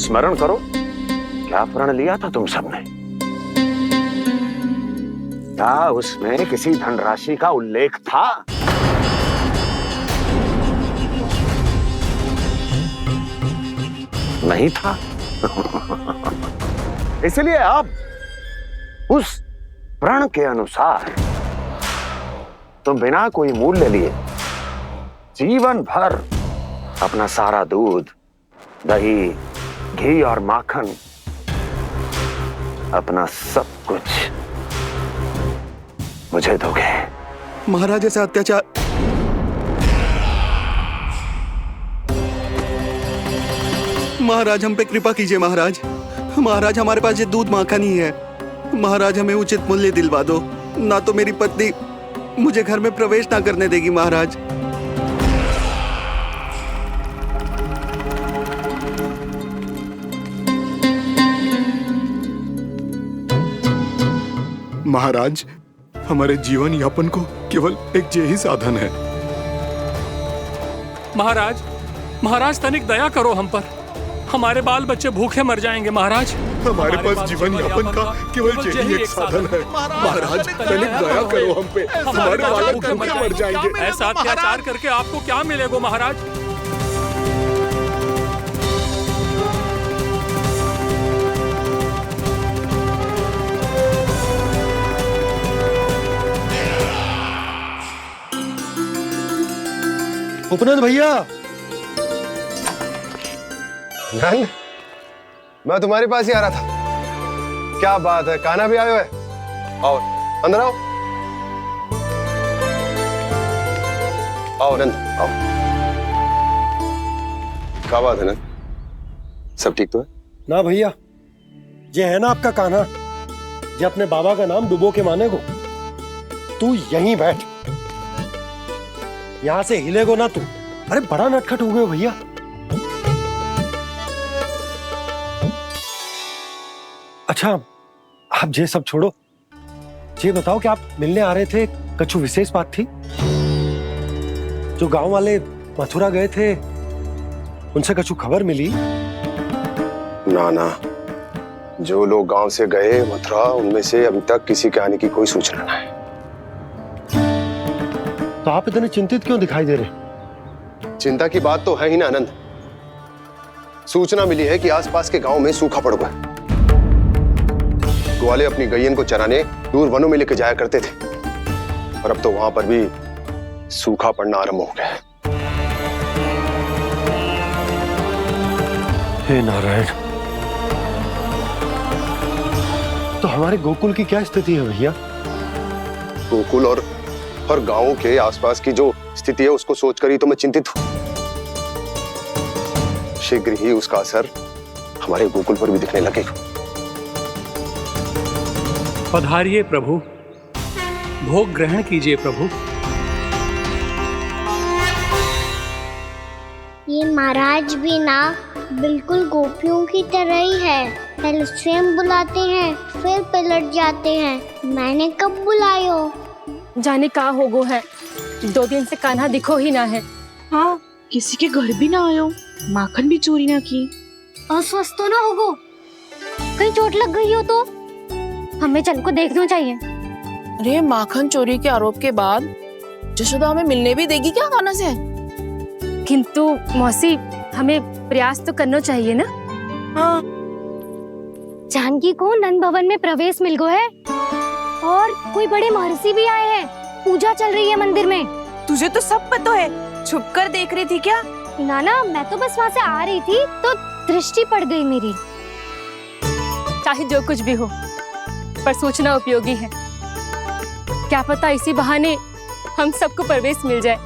स्मरण करो, क्या प्रण लिया था तुम सबने? क्या उसमें किसी धनराशि का उल्लेख था? नहीं था। इसलिए अब उस प्रण के अनुसार तुम बिना कोई मूल्य लिए जीवन भर अपना सारा दूध, दही, घी और माखन, अपना सब कुछ मुझे दोगे। महाराज ऐसा अत्याचार। महाराज हम पे कृपा कीजिए महाराज। महाराज हमारे पास ये दूध माखन ही है। महाराज हमें उचित मूल्य दिलवा दो, ना तो मेरी पत्नी मुझे घर में प्रवेश ना करने देगी महाराज। महाराज हमारे जीवन यापन को केवल एक यही साधन है। महाराज, महाराज तनिक दया करो हम पर। हमारे बाल बच्चे भूखे मर जाएंगे महाराज। हमारे पास जीवन यापन का केवल यही एक साधन है। महाराज तनिक दया करो हम पे, हमारे बालक भूखे मर जाएंगे। ऐसा अत्याचार करके आपको क्या मिलेगा महाराज? उपनंद भैया। नंद, मैं तुम्हारे पास ही आ रहा था। क्या बात है, कान्हा भी आयो है? आओ अंदर आओ। आओ नंद आओ। क्या बात है नंद, सब ठीक तो है? ना भैया, ये है ना आपका कान्हा, ये अपने बाबा का नाम डुबो के माने को। तू यहीं बैठ, यहां से हिलेगो ना तू। अरे बड़ा नटखट हो गए भैया। अच्छा आप ये सब छोड़ो, ये बताओ कि आप मिलने आ रहे थे, कछु विशेष बात थी? जो गांव वाले मथुरा गए थे उनसे कछु खबर मिली? ना ना, जो लोग गांव से गए मथुरा, उनमें से अभी तक किसी के आने की कोई सूचना नहीं है। तो आप इतने चिंतित क्यों दिखाई दे रहे? चिंता की बात तो है ही ना आनंद। सूचना मिली है कि आसपास के गांव में सूखा पड़ गया। ग्वाले अपनी गैयन को चराने दूर वनों में लेकर जाया करते थे, और अब तो वहां पर भी सूखा पड़ना आरंभ हो गया है। हे नारायण, तो हमारे गोकुल की क्या स्थिति है भैया? गोकुल और गांवों के आसपास की जो स्थिति है उसको सोचकर ही तो मैं चिंतित हूं। शीघ्र ही उसका असर हमारे गोकुल पर भी दिखने लगेगा। पधारिए प्रभु, भोग ग्रहण कीजिए प्रभु। ये महाराज भी ना बिल्कुल गोपियों की तरह ही है। पहले स्वयं बुलाते हैं, फिर पलट जाते हैं। मैंने कब बुलायो? जाने का होगो है, 2 दिन से कान्हा दिखो ही ना है। हाँ, किसी के घर भी ना आयो, माखन भी चोरी ना की। अस्वस्थ तो ना होगो, कहीं चोट लग गई हो तो? हमें चल को देखना चाहिए। अरे माखन चोरी के आरोप के बाद जशोदा हमें मिलने भी देगी क्या कान्हा से? किंतु मौसी, हमें प्रयास तो करना चाहिए ना। हाँ। जानकी को नंद भवन में प्रवेश मिल गो है, और कोई बड़े महर्षि भी आए हैं। पूजा चल रही है मंदिर में। तुझे तो सब पता है, छुप कर देख रही थी क्या? ना, मैं तो बस वहाँ से आ रही थी तो दृष्टि पड़ गई मेरी। चाहे जो कुछ भी हो, पर सूचना उपयोगी है। क्या पता इसी बहाने हम सबको प्रवेश मिल जाए।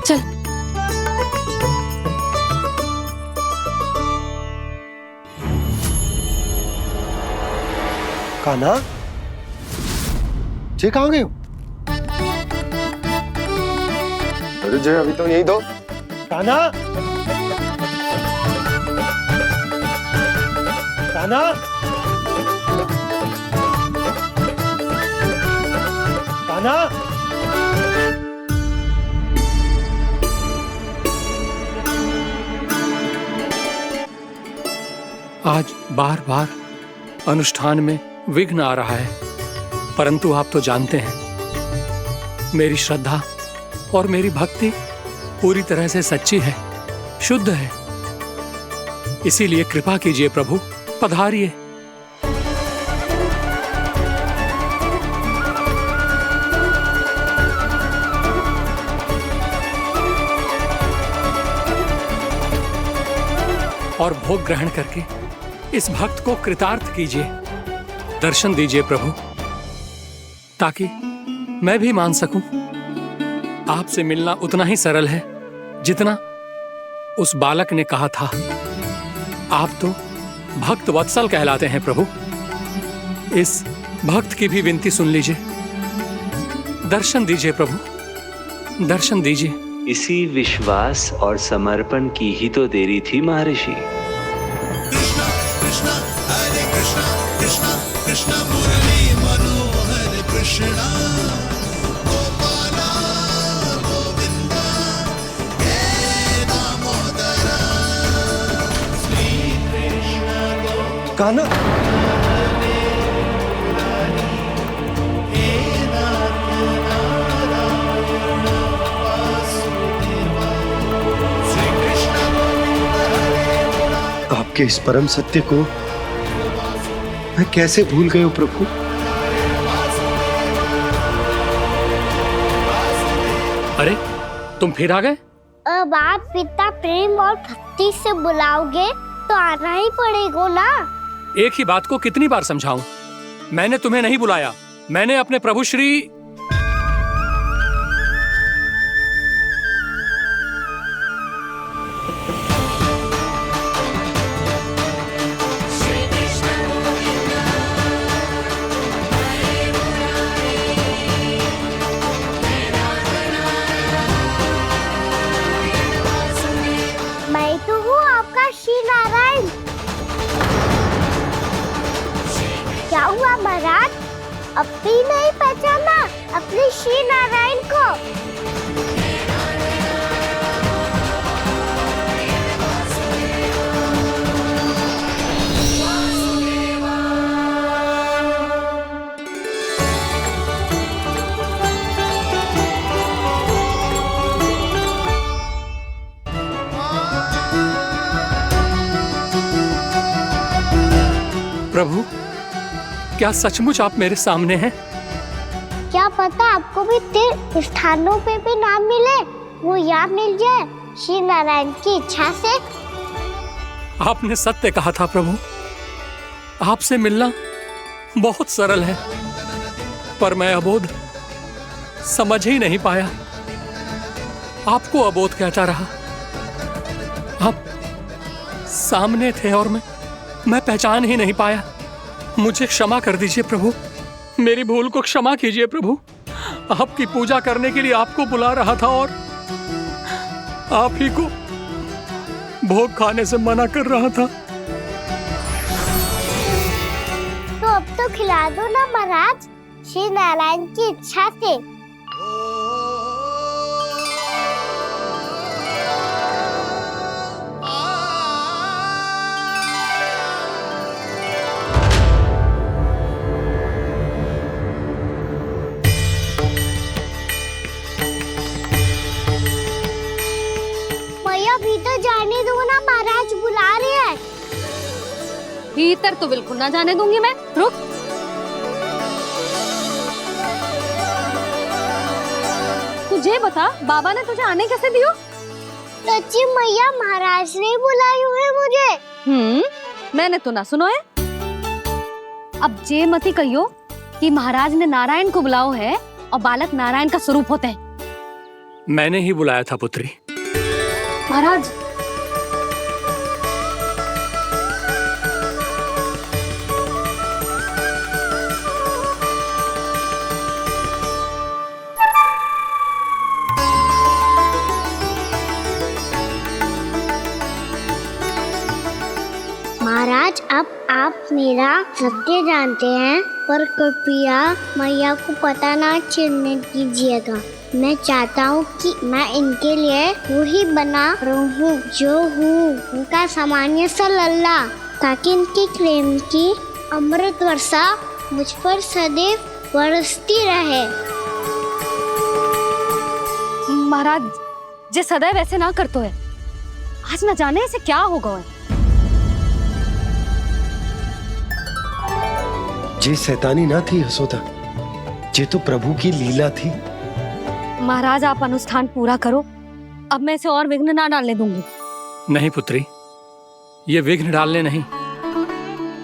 चल। कान्हा, जे कहाँ गए हो? अरे जय, अभी तो यही दो। कान्हा, कान्हा, कान्हा। आज बार बार अनुष्ठान में विघ्न आ रहा है, परंतु आप तो जानते हैं मेरी श्रद्धा और मेरी भक्ति पूरी तरह से सच्ची है, शुद्ध है। इसीलिए कृपा कीजिए प्रभु, पधारिए। और भोग ग्रहण करके इस भक्त को कृतार्थ कीजिए। दर्शन दीजिए प्रभु, ताकि मैं भी मान सकूं। आपसे मिलना उतना ही सरल है जितना उस बालक ने कहा था। आप तो भक्त वत्सल कहलाते हैं प्रभु। इस भक्त की भी विनती सुन लीजिए। दर्शन दीजिए प्रभु, दर्शन दीजिए। इसी विश्वास और समर्पण की ही तो देरी थी महर्षि। कृष्णा कृष्णा हरे कृष्णा कृष्णा कृष्णा मुरली मनोहर कृष्णा गोपाला गोविंदा हे दामोदरा श्री कृष्ण कान्हा, आपके इस परम सत्य को मैं कैसे भूल गया हूं प्रभु। अरे तुम फिर आ गए? अब आप इतना प्रेम और भक्ति से बुलाओगे तो आना ही पड़ेगा ना। एक ही बात को कितनी बार समझाऊं? मैंने तुम्हें नहीं बुलाया, मैंने अपने प्रभु श्री मैं तो हूँ आपका श्री नारायण। क्या हुआ महाराज, अब भी नहीं पहचाना अपने श्री नारायण को? प्रभु, क्या सचमुच आप मेरे सामने हैं? क्या पता आपको भी तीर्थ स्थानों पे भी नाम मिले, वो यहाँ मिल जाए श्री नारायण की इच्छा से। आपने सत्य कहा था प्रभु, आपसे मिलना बहुत सरल है, पर मैं अबोध समझ ही नहीं पाया। आपको अबोध कहता रहा। आप सामने थे और मैं पहचान ही नहीं पाया। मुझे क्षमा कर दीजिए प्रभु, मेरी भूल को क्षमा कीजिए प्रभु। आपकी पूजा करने के लिए आपको बुला रहा था और आप ही को भोग खाने से मना कर रहा था। तो अब तो खिला दो ना महाराज, श्री नारायण की इच्छा से। भीतर जाने दो ना, महाराज बुला रहे हैं। भीतर तो बिल्कुल ना जाने दूंगी मैं। रुक। तुझे बता, बाबा ने तुझे आने कैसे दियो? सच्ची मैया, महाराज ने बुलाई हुई मुझे। मैंने तो ना सुनो है। अब जे मती कहियो कि महाराज ने नारायण को बुलाओ है और बालक नारायण का स्वरूप होते हैं। मैंने ही बुलाया था पुत्री। महाराज, महाराज, अब आप मेरा सत्य जानते हैं, पर कृपया मैया को पता ना चलने दीजिएगा। मैं चाहता हूँ कि मैं इनके लिए वही बना रहूँ जो हूँ, उनका सामान्य सा लल्ला। ताकि इनके प्रेम की अमृत वर्षा मुझ पर सदैव बरसती रहे। महाराज जे सदैव ऐसे ना करतो है, आज न जाने इसे क्या होगा है। जे शैतानी ना थी यशोदा, जे तो प्रभु की लीला थी। महाराज आप अनुष्ठान पूरा करो, अब मैं इसे और विघ्न ना डालने दूंगी। नहीं पुत्री, ये विघ्न डालने नहीं,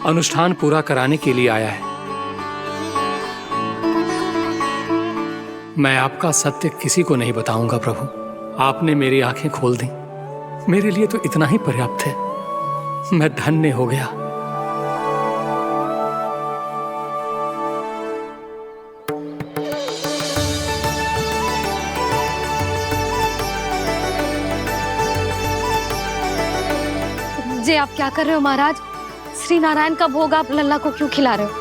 अनुष्ठान पूरा कराने के लिए आया है। मैं आपका सत्य किसी को नहीं बताऊंगा प्रभु। आपने मेरी आंखें खोल दी, मेरे लिए तो इतना ही पर्याप्त है। मैं धन्य हो गया। जे आप क्या कर रहे हो महाराज? श्री नारायण का भोग आप लल्ला को क्यों खिला रहे हो?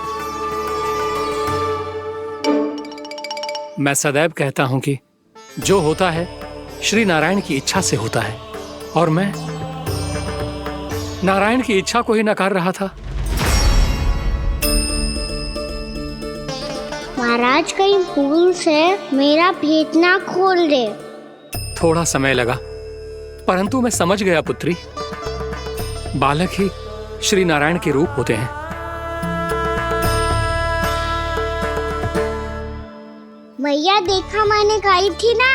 मैं सदैव कहता हूं कि जो होता है श्री नारायण की इच्छा से होता है, और मैं नारायण की इच्छा को ही नकार रहा था। महाराज कहीं भूल से मेरा भेद ना खोल दे। थोड़ा समय लगा, परंतु मैं समझ गया पुत्री। बालक ही श्री नारायण के रूप होते हैं। मैया देखा मैंने कही थी ना।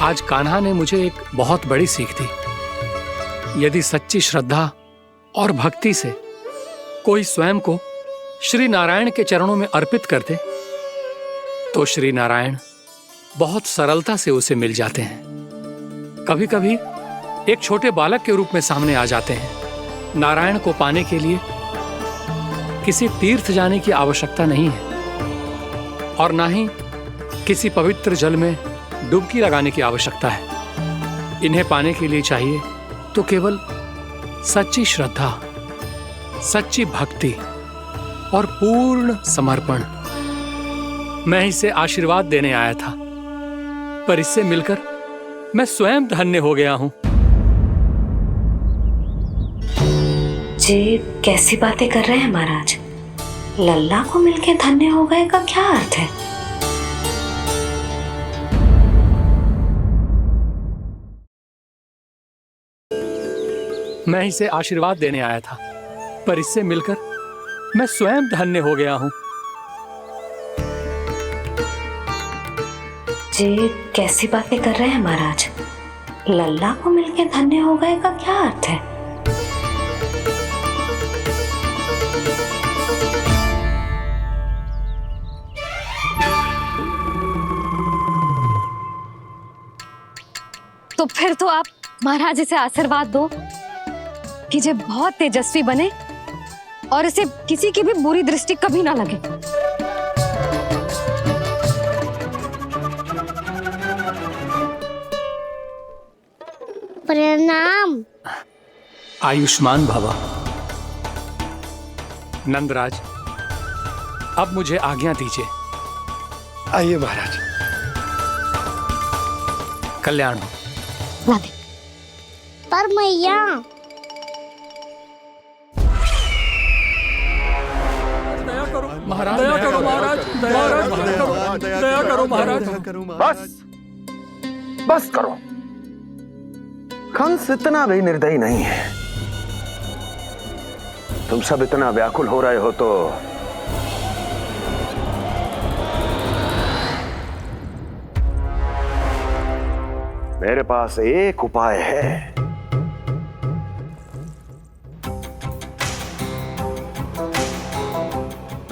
आज कान्हा ने मुझे एक बहुत बड़ी सीख दी। यदि सच्ची श्रद्धा और भक्ति से कोई स्वयं को श्री नारायण के चरणों में अर्पित कर दे, तो श्री नारायण बहुत सरलता से उसे मिल जाते हैं। कभी कभी एक छोटे बालक के रूप में सामने आ जाते हैं। नारायण को पाने के लिए किसी तीर्थ जाने की आवश्यकता नहीं है, और ना ही किसी पवित्र जल में डुबकी लगाने की आवश्यकता है। इन्हें पाने के लिए चाहिए तो केवल सच्ची श्रद्धा, सच्ची भक्ति और पूर्ण समर्पण। मैं इसे आशीर्वाद देने आया था, पर इससे मिलकर मैं स्वयं धन्य हो गया हूं। जी कैसी बातें कर रहे हैं महाराज? लल्ला को मिलके धन्य हो गए का क्या अर्थ है? मैं इसे आशीर्वाद देने आया था, पर इससे मिलकर मैं स्वयं धन्य हो गया हूं। जी कैसी बातें कर रहे हैं महाराज? लल्ला को मिलके धन्य हो गए का क्या अर्थ है? तो फिर तो आप महाराज इसे आशीर्वाद दो कि ये बहुत तेजस्वी बने और इसे किसी की भी बुरी दृष्टि कभी ना लगे। प्रणाम। आयुष्मान भवा। नंदराज, अब मुझे आज्ञा दीजिए। आइए महाराज। कल्याण हो। राधे। पर मैया महाराज, दया करो महाराज, दया करो महाराज। बस करो। कंस इतना भी निर्दयी नहीं है। तुम सब इतना व्याकुल हो रहे हो तो मेरे पास एक उपाय है।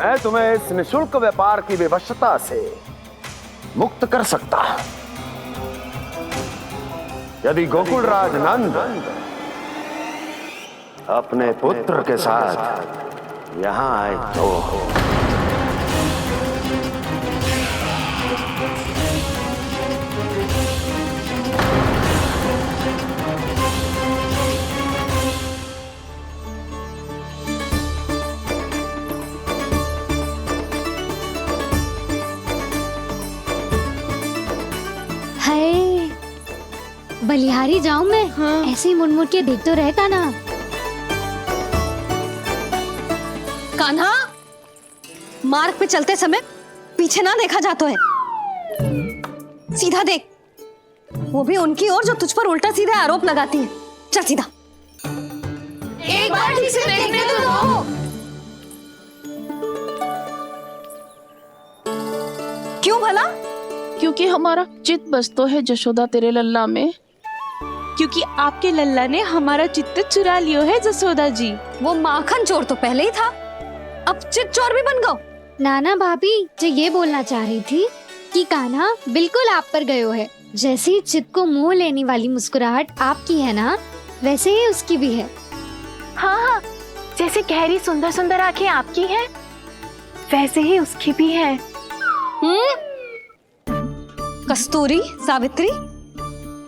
मैं तुम्हें इस निःशुल्क व्यापार की विवशता से मुक्त कर सकता। यदि गोकुलराज नंद अपने पुत्र के साथ यहां आए तो बलिहारी जाऊं मैं? हाँ। ऐसे ही मुड़ मुड़ के देख तो रहता ना। कान्हा, मार्ग पे चलते समय पीछे ना देखा जाता है, सीधा देख, वो भी उनकी ओर जो तुझ पर उल्टा सीधे आरोप लगाती है। चल सीधा। एक बार ठीक से देखने तो दो। क्यों भला? क्योंकि हमारा चित्त बसतो है जशोदा तेरे लल्ला में। क्योंकि आपके लल्ला ने हमारा चित्त चुरा लियो है जसोदा जी। वो माखन चोर तो पहले ही था, अब चित्त चोर भी बन गो। नाना भाभी जो ये बोलना चाह रही थी कि कान्हा बिल्कुल आप पर गयो है। जैसे ही चित्त को मोह लेने वाली मुस्कुराहट आपकी है ना, वैसे ही उसकी भी है। हाँ हाँ, जैसे गहरी सुंदर सुंदर आंखें आपकी हैं, वैसे ही उसकी भी है। कस्तूरी, सावित्री,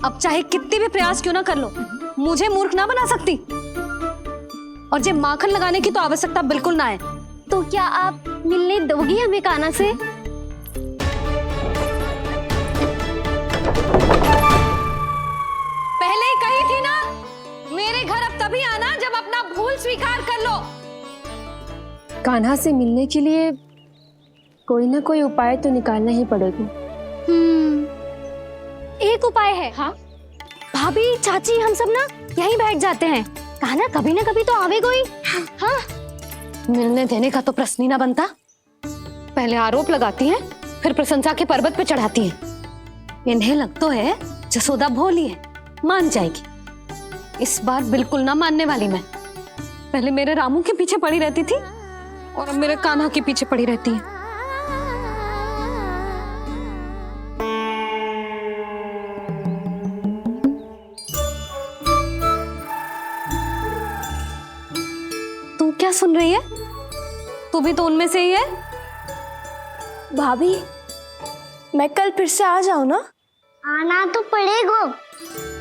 अब चाहे कितने भी प्रयास क्यों ना कर लो, मुझे मूर्ख ना बना सकती। और जे माखन लगाने की तो आवश्यकता बिल्कुल ना है। तो क्या आप मिलने दोगी हमें कान्हा से? पहले ही कही थी ना, मेरे घर अब तभी आना जब अपना भूल स्वीकार कर लो। कान्हा से मिलने के लिए कोई ना कोई उपाय तो निकालना ही पड़ेगा। एक उपाय है। हाँ? भाभी, चाची, हम सब ना यहीं बैठ जाते हैं। कान्हा कभी ना कभी तो आवेगा ही। हाँ। मिलने देने का तो प्रश्न ही ना बनता। पहले आरोप लगाती हैं, फिर प्रशंसा के पर्वत पे चढ़ाती हैं। इन्हें लगता है जसोदा भोली है, मान जाएगी। इस बार बिल्कुल ना मानने वाली मैं। पहले मेरे रामू के पीछे पड़ी रहती थी और अब मेरे कान्हा के पीछे पड़ी रहती है। तू क्या सुन रही है? तू भी तो उनमें से ही है। भाभी, मैं कल फिर से आ जाऊं ना? आना तो पड़ेगा।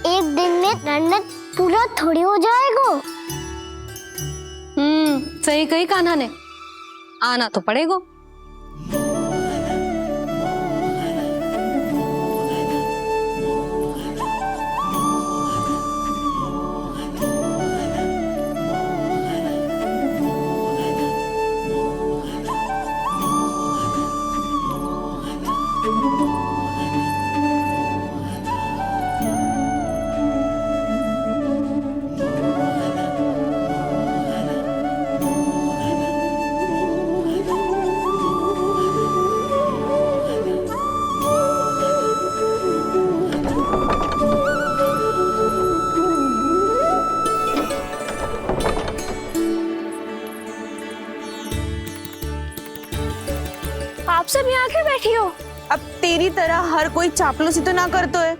एक दिन में रन्नत पूरा थोड़ी हो जाएगा। सही कही कान्हा ने, आना तो पड़ेगा। आप सब यहाँ आके बैठी हो? अब तेरी तरह हर कोई चापलूसी तो ना करतो है,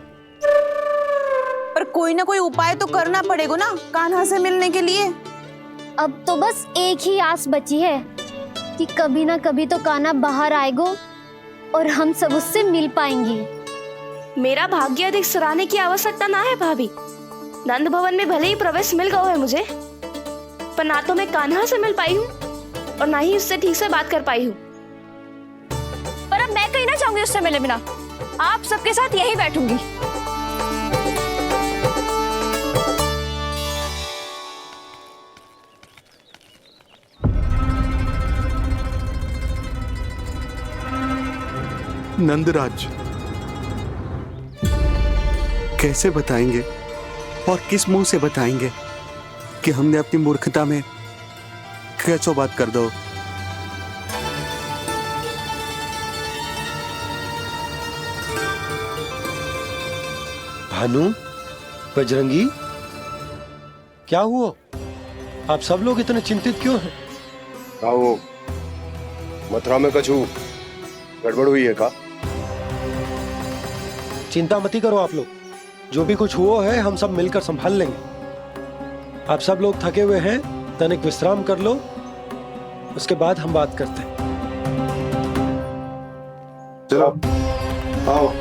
पर कोई ना कोई उपाय तो करना पड़ेगा ना कान्हा से मिलने के लिए। अब तो बस एक ही आस बची है कि कभी ना कभी तो कान्हा बाहर आएगा और हम सब उससे मिल पाएंगे। मेरा भाग्य अधिक सराहने की आवश्यकता ना है भाभी। नंद भवन में भले ही प्रवेश मिल गया है मुझे, पर ना तो मैं कान्हा से मिल पाई हूँ और ना ही उससे ठीक से बात कर पाई हूँ। पर अब मैं कहीं ना चाहूंगी उससे मिले बिना। आप सबके साथ यहीं बैठूंगी। नंदराज, कैसे बताएंगे और किस मुंह से बताएंगे कि हमने अपनी मूर्खता में कैसो बात कर दो। भानु, बजरंगी, क्या हुआ? आप सब लोग इतने चिंतित क्यों हैं? आओ, मथुरा में कछु गड़बड़ हुई है का? चिंता मती करो आप लोग, जो भी कुछ हुआ है हम सब मिलकर संभाल लेंगे। आप सब लोग थके हुए हैं, तनिक विश्राम कर लो, उसके बाद हम बात करते हैं। चलो आओ।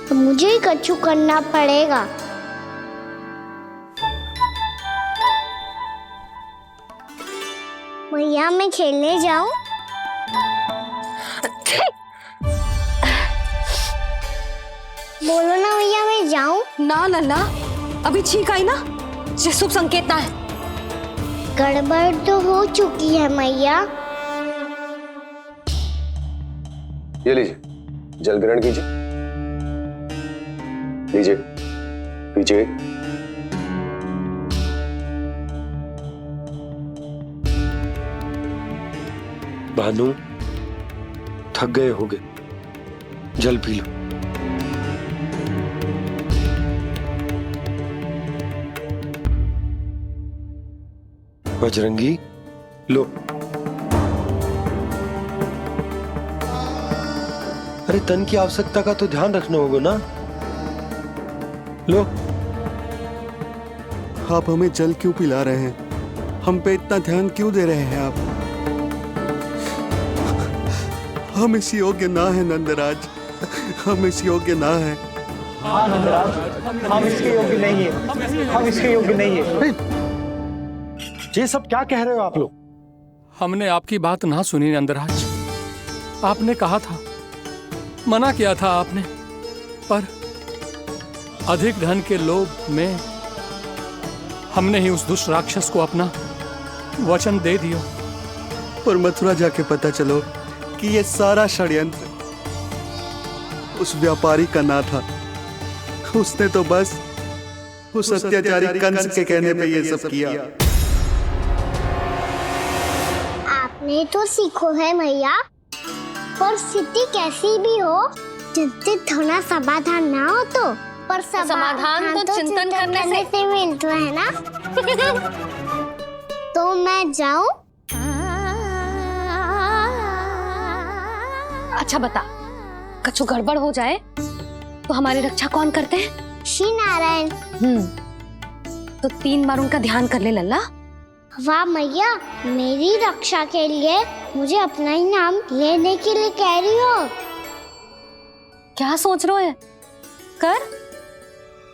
तो मुझे ही कछु करना पड़ेगा। मैया मैं खेलने जाऊं? बोलो ना मैया मैं जाऊं? ना लल्ला, अभी छींक आई ना, ये शुभ संकेत ना है। गड़बड़ तो हो चुकी है मैया। ये लीजिए, जल ग्रहण कीजिए। लीजिए, पीजिए। भानु, थक गए होगे, जल पी लो। बजरंगी, लो। अरे तन की आवश्यकता का तो ध्यान रखना होगा ना। लो। आप हमें जल क्यों पिला रहे हैं? हम पे इतना ध्यान क्यों दे रहे हैं आप? हम इस योग्य ना है नंदराज, हम इस योग्य ना है। हाँ नंदराज, हम इसके योग्य नहीं है, हम इसके योग्य नहीं है। ये सब क्या कह रहे हो आप लोग? हमने आपकी बात ना सुनी नंदराज। आपने कहा था, मना किया था आपने, पर अधिक धन के लोभ में हमने ही उस दुष्ट राक्षस को अपना वचन दे दिया। पर मथुरा जाके पता चलो कि ये सारा षड्यंत्र उस व्यापारी का ना था। उसने तो बस उस अत्याचारी कंस के कहने पे ये सब किया। आपने तो सीखो है मैया, पर स्थिति कैसी भी हो, चिंतित होना समाधान ना हो तो, पर समाधान तो चिंतन करने से मिलता है ना। तो मैं जाऊं? अच्छा बता, कछु गड़बड़ हो जाए तो हमारी रक्षा कौन करते हैं? श्री नारायण। तो 3 बार उनका ध्यान कर ले लल्ला। वाह मैया, मेरी रक्षा के लिए मुझे अपना ही नाम लेने के लिए कह रही हो? क्या सोच रहे हो? कर।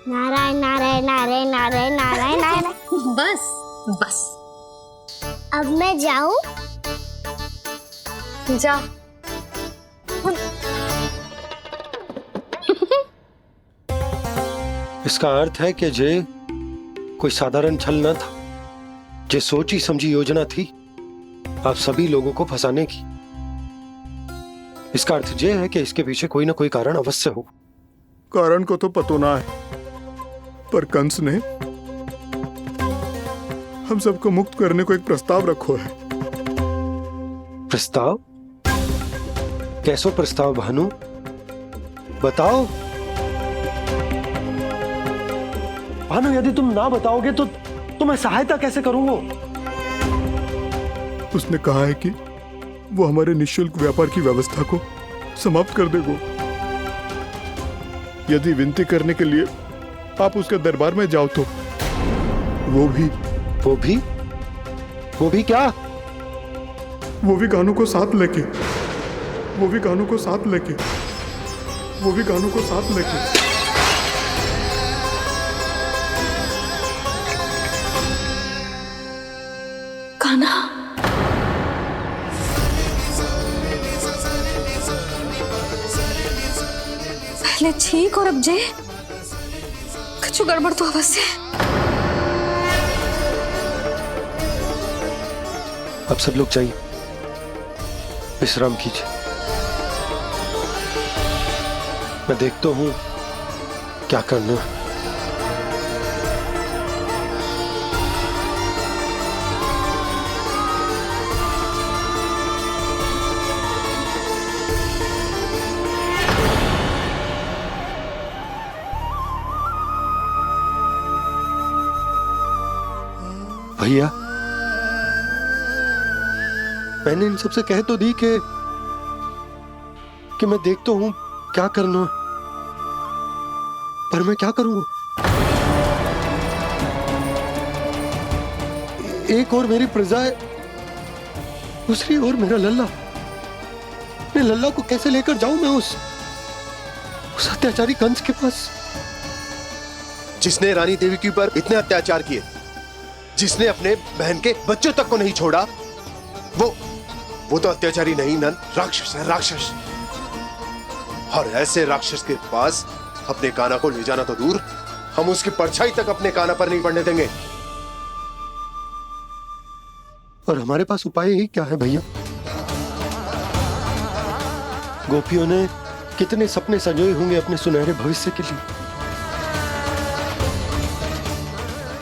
नारायण नारायण नारायण नारायण नारायण नारायण। बस बस। अब मैं जाऊं? जा। इसका अर्थ है कि जे कोई साधारण छल न था, जे सोची समझी योजना थी आप सभी लोगों को फंसाने की। इसका अर्थ ये है कि इसके पीछे कोई ना कोई कारण अवश्य हो। कारण को तो पतो ना है, पर कंस ने हम सबको मुक्त करने को एक प्रस्ताव रखो है। प्रस्ताव? कैसो प्रस्ताव भानु, बताओ। भानु, यदि तुम ना बताओगे तो मैं सहायता कैसे करूंगा? उसने कहा है कि वो हमारे निःशुल्क व्यापार की व्यवस्था को समाप्त कर देगा यदि विनती करने के लिए आप उसके दरबार में जाओ तो। वो भी क्या? वो भी गानों को साथ लेके, वो भी गानों को साथ लेके, वो भी गानों को साथ लेके। कान्हा, पहले छींक और अब जे, कुछ गड़बड़ तो अवश्य है। अब सब लोग जाइए, विश्राम कीजिए। मैं देखता हूं क्या करना है। भैया, मैंने इन सबसे कह तो दी कि मैं देखता हूं क्या करना, पर मैं क्या करूंगा? एक और मेरी प्रजा है, दूसरी ओर मेरा लल्ला। मैं लल्ला को कैसे लेकर जाऊं मैं उस अत्याचारी कंस के पास, जिसने रानी देवी के ऊपर इतने अत्याचार किए, जिसने अपने बहन के बच्चों तक को नहीं छोड़ा, वो तो अत्याचारी नहीं नंद, राक्षस है, राक्षस। और ऐसे राक्षस के पास अपने कान्हा को ले जाना तो दूर, हम उसकी परछाई तक अपने कान्हा पर नहीं पड़ने देंगे। और हमारे पास उपाय ही क्या है भैया? गोपियों ने कितने सपने संजोए होंगे अपने सुनहरे भविष्य के लिए,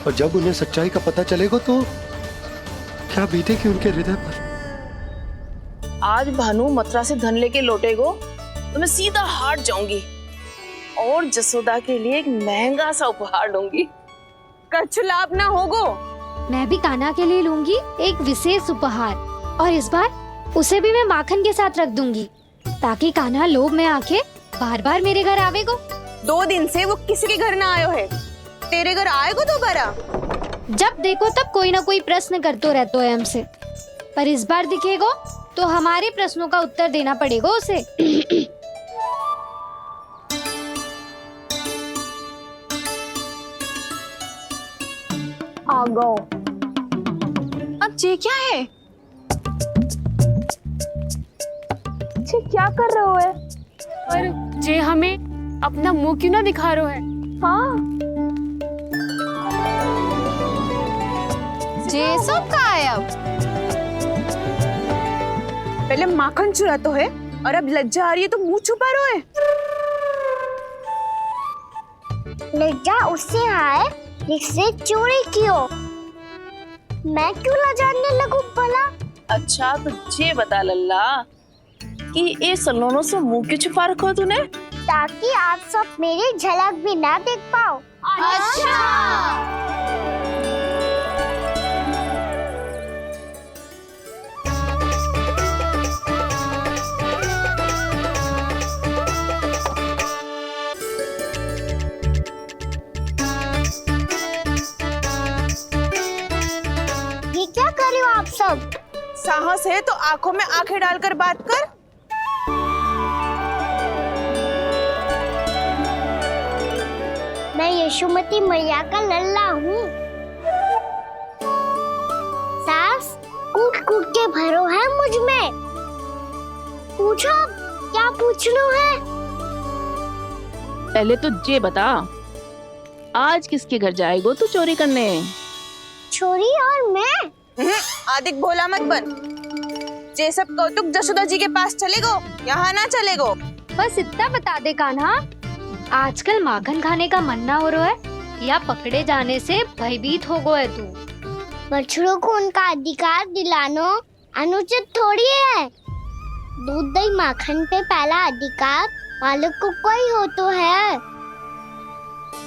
और जब उन्हें सच्चाई का पता चलेगा तो क्या बीतेगी उनके हृदय पर। आज भानु मथुरा से धन लेके लौटेगो तो मैं सीधा हाट जाऊंगी और जसोदा के लिए एक महंगा सा उपहार दूंगी। कछु लाभ ना होगो। मैं भी कान्हा के लिए लूंगी एक विशेष उपहार, और इस बार उसे भी मैं माखन के साथ रख दूंगी, ताकि कान्हा लोभ में आके बार बार मेरे घर आवेगो। 2 दिन से वो किसी के घर ना आयो है, तेरे घर आएगो दोबारा? जब देखो तब कोई ना कोई प्रश्न करते रहते हो हमसे, पर इस बार दिखेगो तो हमारे प्रश्नों का उत्तर देना पड़ेगा उसे। आ गो। अब ये क्या है? ये क्या कर रहे हो है? पर जे हमें अपना मुंह क्यों ना दिखा रहे है? हाँ, जे सब का है अब? पहले माखन चुरा तो है और अब लज्जा आ रही है तो मुंह छुपा रहे है। लज्जा उससे आए जिससे चोरी कियो। मैं क्यों लजाने लगूं भला? अच्छा तो ये बता लल्ला कि ये सलोनों से मुंह क्यों छुपा रखो तूने? ताकि आप सब मेरी झलक भी ना देख पाओ। अच्छा। ये क्या कर रहे हो आप सब? साहस है तो आंखों में आंखें डालकर बात कर। मैं यशोमती मैया का लल्ला हूँ। सास कूट कूट के भरो है मुझ में। पूछो क्या पूछना है? पहले तो ये बता, आज किसके घर जाएगो तू चोरी करने? छोरी और मैं? आदिक भोला मत बन। ये सब कौतुक जशोदा जी के पास चलेगो, यहाँ ना चलेगो। बस इतना बता दे कान्हा, आजकल माखन खाने का मन ना हो रहा है या पकड़े जाने से भयभीत हो गो है तू? बछड़ों को उनका अधिकार दिलाना अनुचित थोड़ी है। दूध दही माखन पे पहला अधिकार मालिक को कोई हो तो है।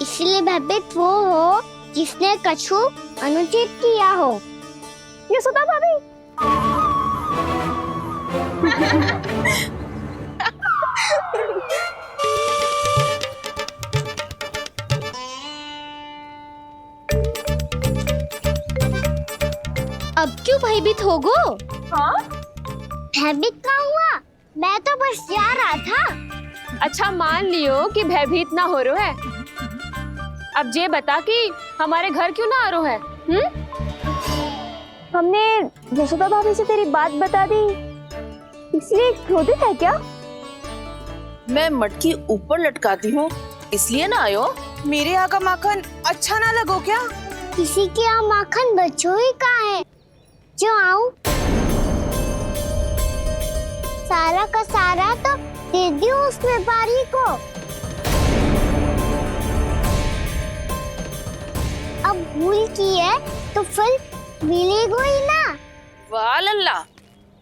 इसलिए भयभीत वो हो जिसने कछु अनुचित किया हो। यशोदा भाभी। अब क्यों भयभीत हो गो? हाँ? भयभीत क्या हुआ? मैं तो बस जा रहा था। अच्छा मान लियो कि भयभीत ना हो रहा है। अब ये बता कि हमारे घर क्यों ना आ रहा है? हमने यशोदा भाभी से तेरी बात बता दी, इसलिए क्रोधित है क्या? मैं मटकी ऊपर लटकाती हूँ इसलिए ना आयो? मेरे यहाँ का माखन अच्छा ना लगो क्या? किसी के यहाँ माखन बच्चों ही कहाँ है जो आऊं? सारा का सारा तो दे दियो उस व्यापारी को। अब भूल की है तो फिर मिलेगो ही ना। वाह लल्ला,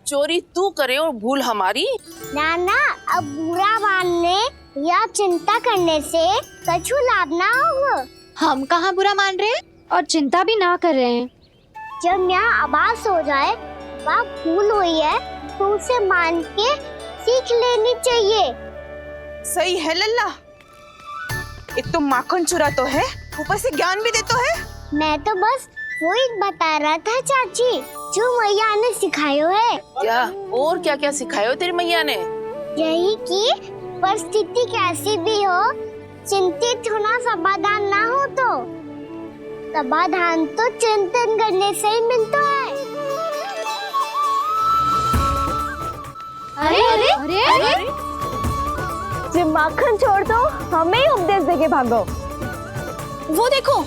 चोरी तू करे और भूल हमारी। नाना, अब बुरा मानने या चिंता करने से कछु लाभ ना होगा। हम कहाँ बुरा मान रहे हैं और चिंता भी ना कर रहे हैं। जब यहाँ आभास हो जाए वहाँ भूल हुई है तो उसे मान के सीख लेनी चाहिए। सही है लल्ला, एक तो माखन चुरा तो है, ऊपर से ज्ञान भी देता है। मैं तो बस वही बता रहा था चाची जो मैया ने सिखायो है। क्या और क्या क्या सिखायो तेरी मैया ने? यही कि परिस्थिति कैसी भी हो चिंतित होना समाधान ना हो तो समाधान तो चिंतन करने से ही मिलता है। अरे अरे अरे अरे जब माखन छोड़ दो हमें ही उपदेश देके भागो। वो देखो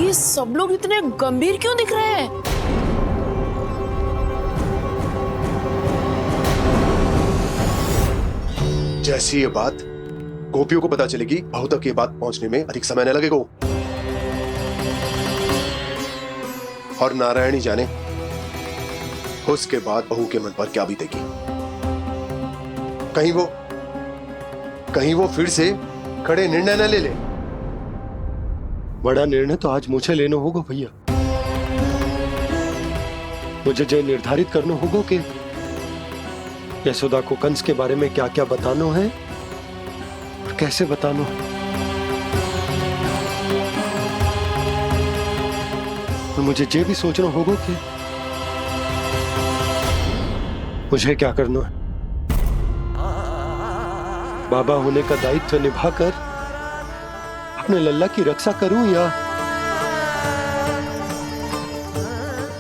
ये सब लोग इतने गंभीर क्यों दिख रहे हैं? जैसी ये बात गोपियों को पता चलेगी, बहू तक ये बात पहुंचने में अधिक समय न लगेगा। और नारायण ही जाने उसके बाद बहू के मन पर क्या बीतेगी। कहीं वो फिर से खड़े निर्णय न ले ले। बड़ा निर्णय तो आज मुझे लेना होगा भैया। मुझे जो निर्धारित करना होगा कि यशोदा को कंस के बारे में क्या क्या बताना है और कैसे बताना है। और मुझे ये भी सोचना होगा कि मुझे क्या करना है। बाबा होने का दायित्व निभाकर अपने लल्ला की रक्षा करूं या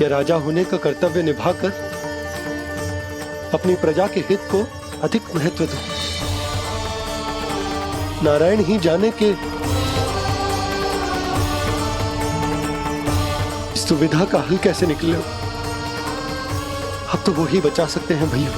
राजा होने का कर्तव्य निभाकर अपनी प्रजा के हित को अधिक महत्व दूं। नारायण ही जाने के इस दुविधा का हल कैसे निकले। अब तो वो ही बचा सकते हैं भैया।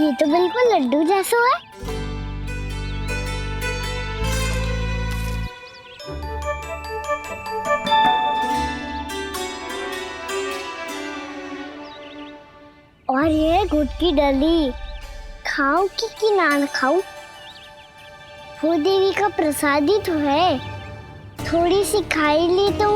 ये तो बिल्कुल लड्डू जैसा है। और ये गुड़ की डली खाऊं कि ना खाऊं? वो देवी का प्रसाद ही तो है, थोड़ी सी खाई ली तो।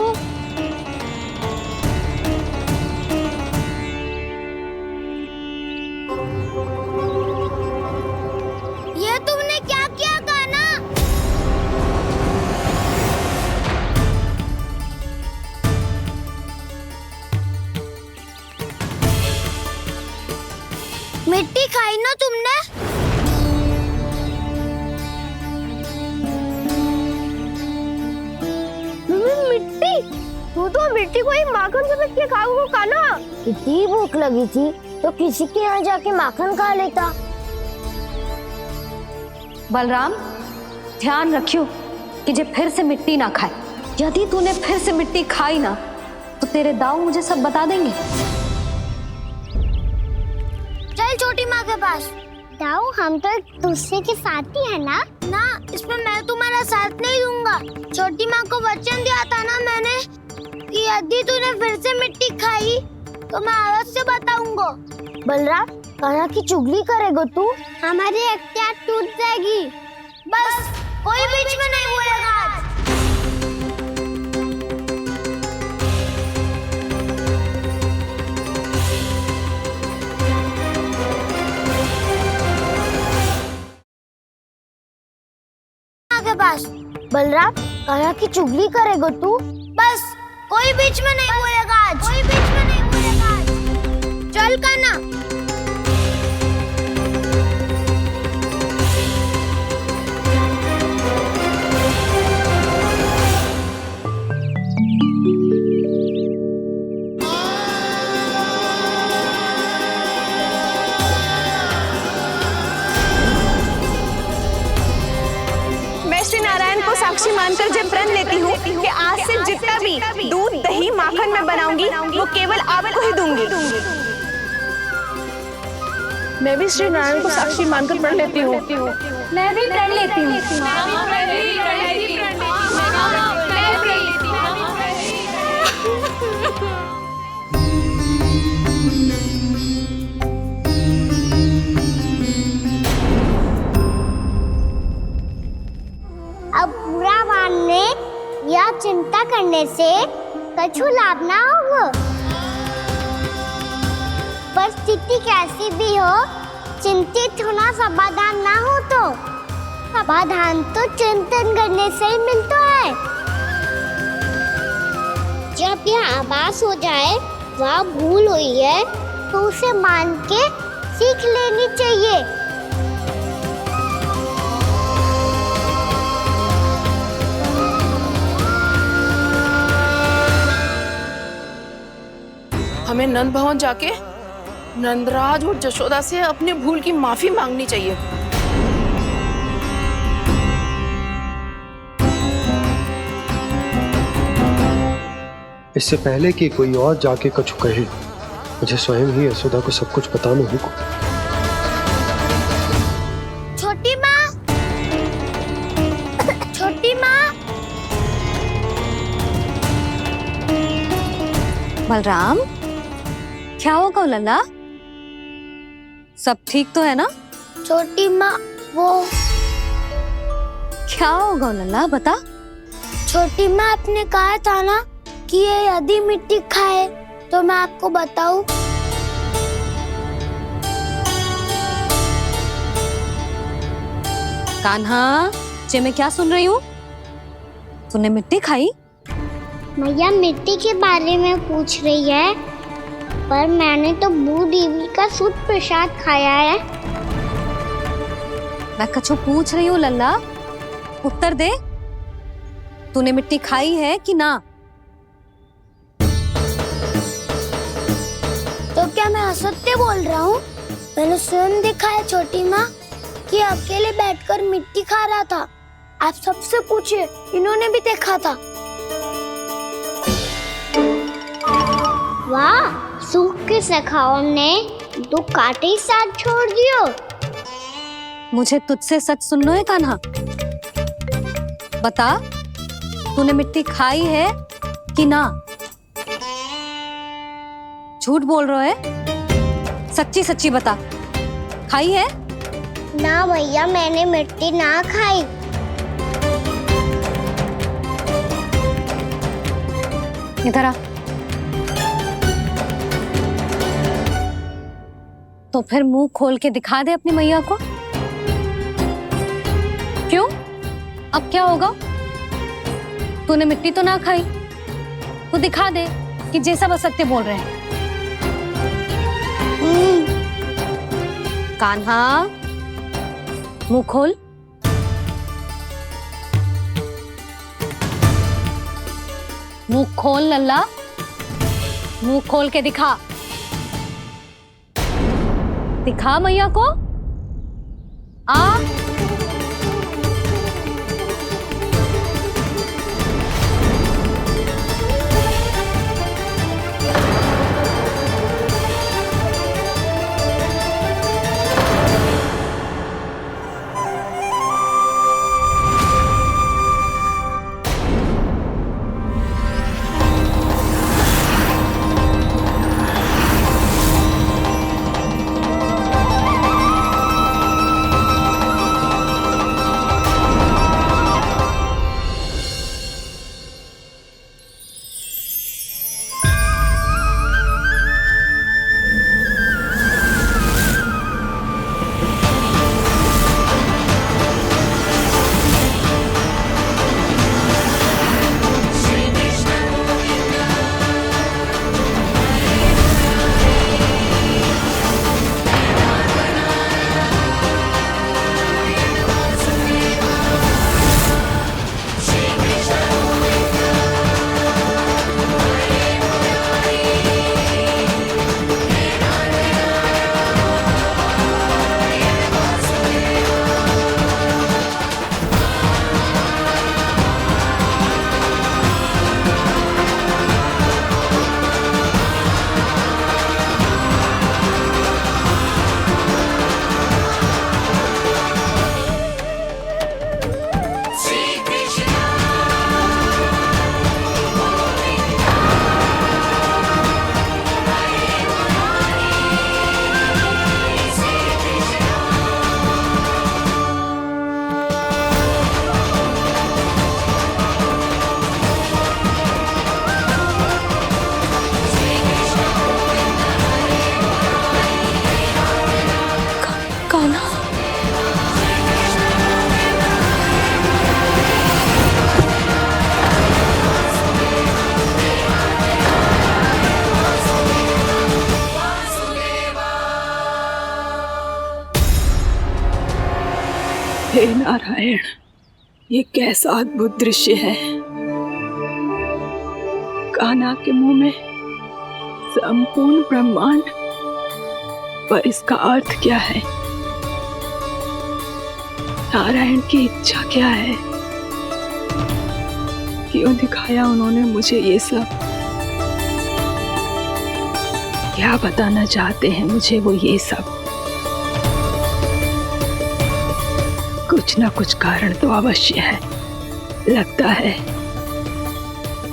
ये तुमने क्या किया कान्हा? मिट्टी खाई ना तुमने? मिट्टी? तू तो मिट्टी को ही माखन से मिट्टी खाओगे कान्हा। इतनी भूख लगी थी तो किसी के यहाँ जाके माखन खा लेता। बलराम, ध्यान रखियो कि जे फिर से मिट्टी ना खाए। यदि तूने फिर से मिट्टी खाई ना तो तेरे दाऊ मुझे सब बता देंगे। चल छोटी माँ के पास। दाऊ, हम तो एक दूसरे के साथ ही है ना? ना, इसमें मैं तुम्हारा साथ नहीं दूंगा। छोटी माँ को वचन दिया था ना मैंने कि यदि तूने फिर से मिट्टी खाई तो मैं अवश्य बताऊंगा। बलराम, कान्हा की चुगली करेगा तू? हमारी अख्तियार टूट जाएगी। बस कोई बीच में नहीं बोलेगा आज। के पास। बलराम, कान्हा की चुगली करेगा तू? बस कोई बीच में नहीं बोलेगा आज। कोई बीच में नहीं बोलेगा आज। चल कान्हा। नारायण को साक्षी मानकर जब प्रण लेती हूँ कि आज से जितना भी दूध दही माखन मैं बनाऊंगी वो केवल आपको ही दूंगी। मैं भी श्री नारायण को साक्षी मानकर प्रण लेती हूँ। मैं भी प्रण लेती हूँ। अब बुरा मानने या चिंता करने से कछु लाभ ना होगा। परिस्थिति कैसी भी हो, चिंतित होना समाधान ना हो तो समाधान तो चिंतन करने से ही मिलता है। जब यह आभास हो जाए वह भूल हुई है तो उसे मान के सीख लेनी चाहिए। हमें नंद भवन जाके नंदराज और जशोदा से अपनी भूल की माफी मांगनी चाहिए। इससे पहले कि कोई और जाके कछु कहे, मुझे स्वयं ही यशोदा को सब कुछ बताना होगा। छोटी माँ, छोटी माँ। बलराम, क्या होगा लल्ला? सब ठीक तो है ना? छोटी माँ, वो क्या होगा लल्ला, बता। छोटी माँ, आपने कहा था ना कि ये यदि मिट्टी खाए तो मैं आपको बताऊं। कान्हा, जे मैं क्या सुन रही हूँ? तूने मिट्टी खाई? मैया मिट्टी के बारे में पूछ रही है, पर मैंने तो भू देवी का शुद्ध प्रसाद खाया है। मैं कछु पूछ रही हूँ लल्ला, उत्तर दे। तूने मिट्टी खाई है कि ना? तो क्या मैं असत्य बोल रहा हूँ? मैंने स्वयं देखा है छोटी माँ कि अकेले बैठकर मिट्टी खा रहा था। आप सबसे पूछिए, इन्होंने भी देखा था। वाह, सूख के सखाओं ने दो कांटे ही साथ छोड़ दियो। मुझे तुझसे सच सुनना है कान्हा। बता, तूने मिट्टी खाई है कि ना? झूठ बोल रहा है, सच्ची सच्ची बता, खाई है? ना भैया, मैंने मिट्टी ना खाई। इधर आ। तो फिर मुंह खोल के दिखा दे अपनी मैया को। क्यों? अब क्या होगा? तूने मिट्टी तो ना खाई, तो दिखा दे कि जे सब असत्य बोल रहे हैं। कान्हा, मुंह खोल। मुंह खोल लल्ला, मुंह खोल के दिखा। दिखा मैया को। आ हे नारायण, ये कैसा अद्भुत दृश्य है। कान्हा के मुंह में संपूर्ण ब्रह्मांड, पर इसका अर्थ क्या है? नारायण की इच्छा क्या है? क्यों दिखाया उन्होंने मुझे ये सब? क्या बताना चाहते हैं मुझे वो ये सब? कुछ ना कुछ कारण तो अवश्य है। लगता है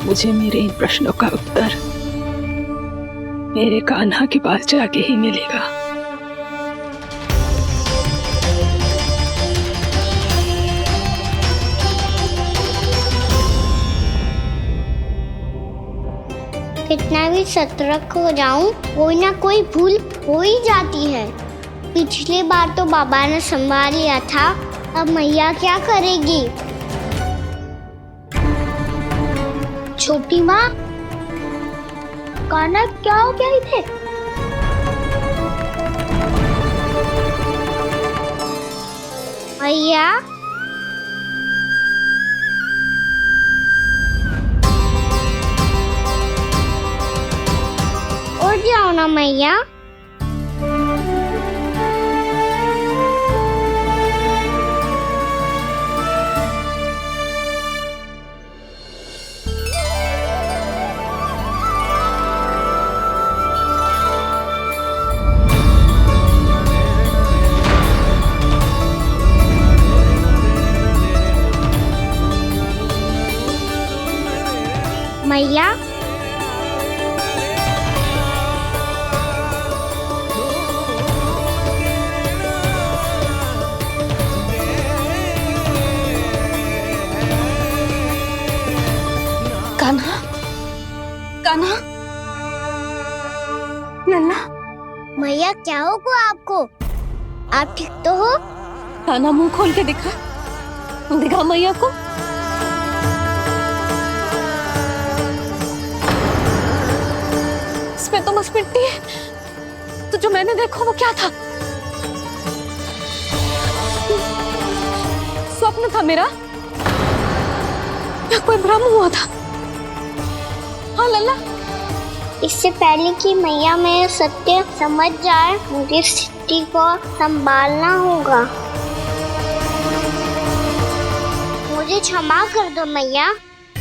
मुझे मेरे इन प्रश्नों का उत्तर मेरे कान्हा के पास जाके ही मिलेगा। कितना भी सतर्क हो जाऊं, कोई ना कोई भूल हो ही जाती है। पिछली बार तो बाबा ने संभाल लिया था, अब मैया क्या करेगी? छोटी माँ, कान्हा क्या हो गया इधर? मैया, उठ जाओ ना मैया। मैया, कान्हा, कान्हा, लल्ला। मैया क्या होगा आपको? आप ठीक तो हो? कान्हा मुंह खोल के दिखा, दिखा मैया को। इसमें तो बस मिट्टी है। तो जो मैंने देखा वो क्या था? स्वप्न था मेरा या कोई भ्रम हुआ था? हाँ लल्ला। इससे पहले कि मैया मेरे सत्य समझ जाए, मुझे स्थिति को संभालना होगा। मुझे क्षमा कर दो मैया,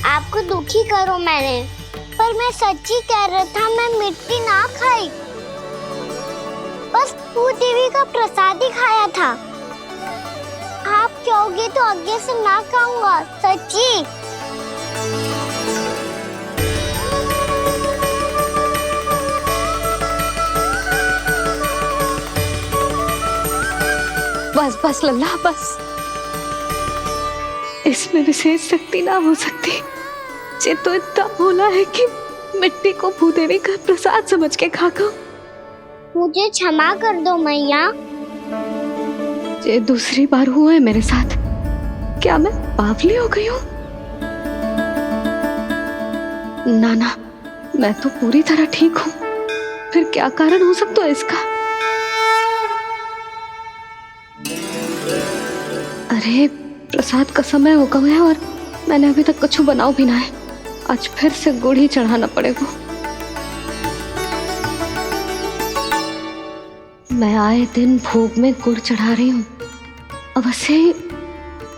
आपको दुखी करो मैंने, पर मैं सच्ची कह रहा था। मैं मिट्टी ना खाई, बस तू देवी का प्रसाद ही खाया था। आप कहोगे तो आगे से ना खाऊंगा, सच्ची। बस बस लल्ला, बस। इसमें विशेष शक्ति ना हो सकती। ये तो इतना भोला है कि मिट्टी को भूदेवी का प्रसाद समझ के खागा। मुझे क्षमा कर दो मैया। ये दूसरी बार हुआ है मेरे साथ। क्या मैं बावली हो गई हूँ? ना ना, मैं तो पूरी तरह ठीक हूँ। फिर क्या कारण हो सकता है इसका? अरे प्रसाद का समय हो गया है और मैंने अभी तक कुछ बनाओ भी ना है। आज फिर से गुड़ ही चढ़ाना पड़ेगा। मैं आए दिन भोग में गुड़ चढ़ा रही हूँ, अवश्य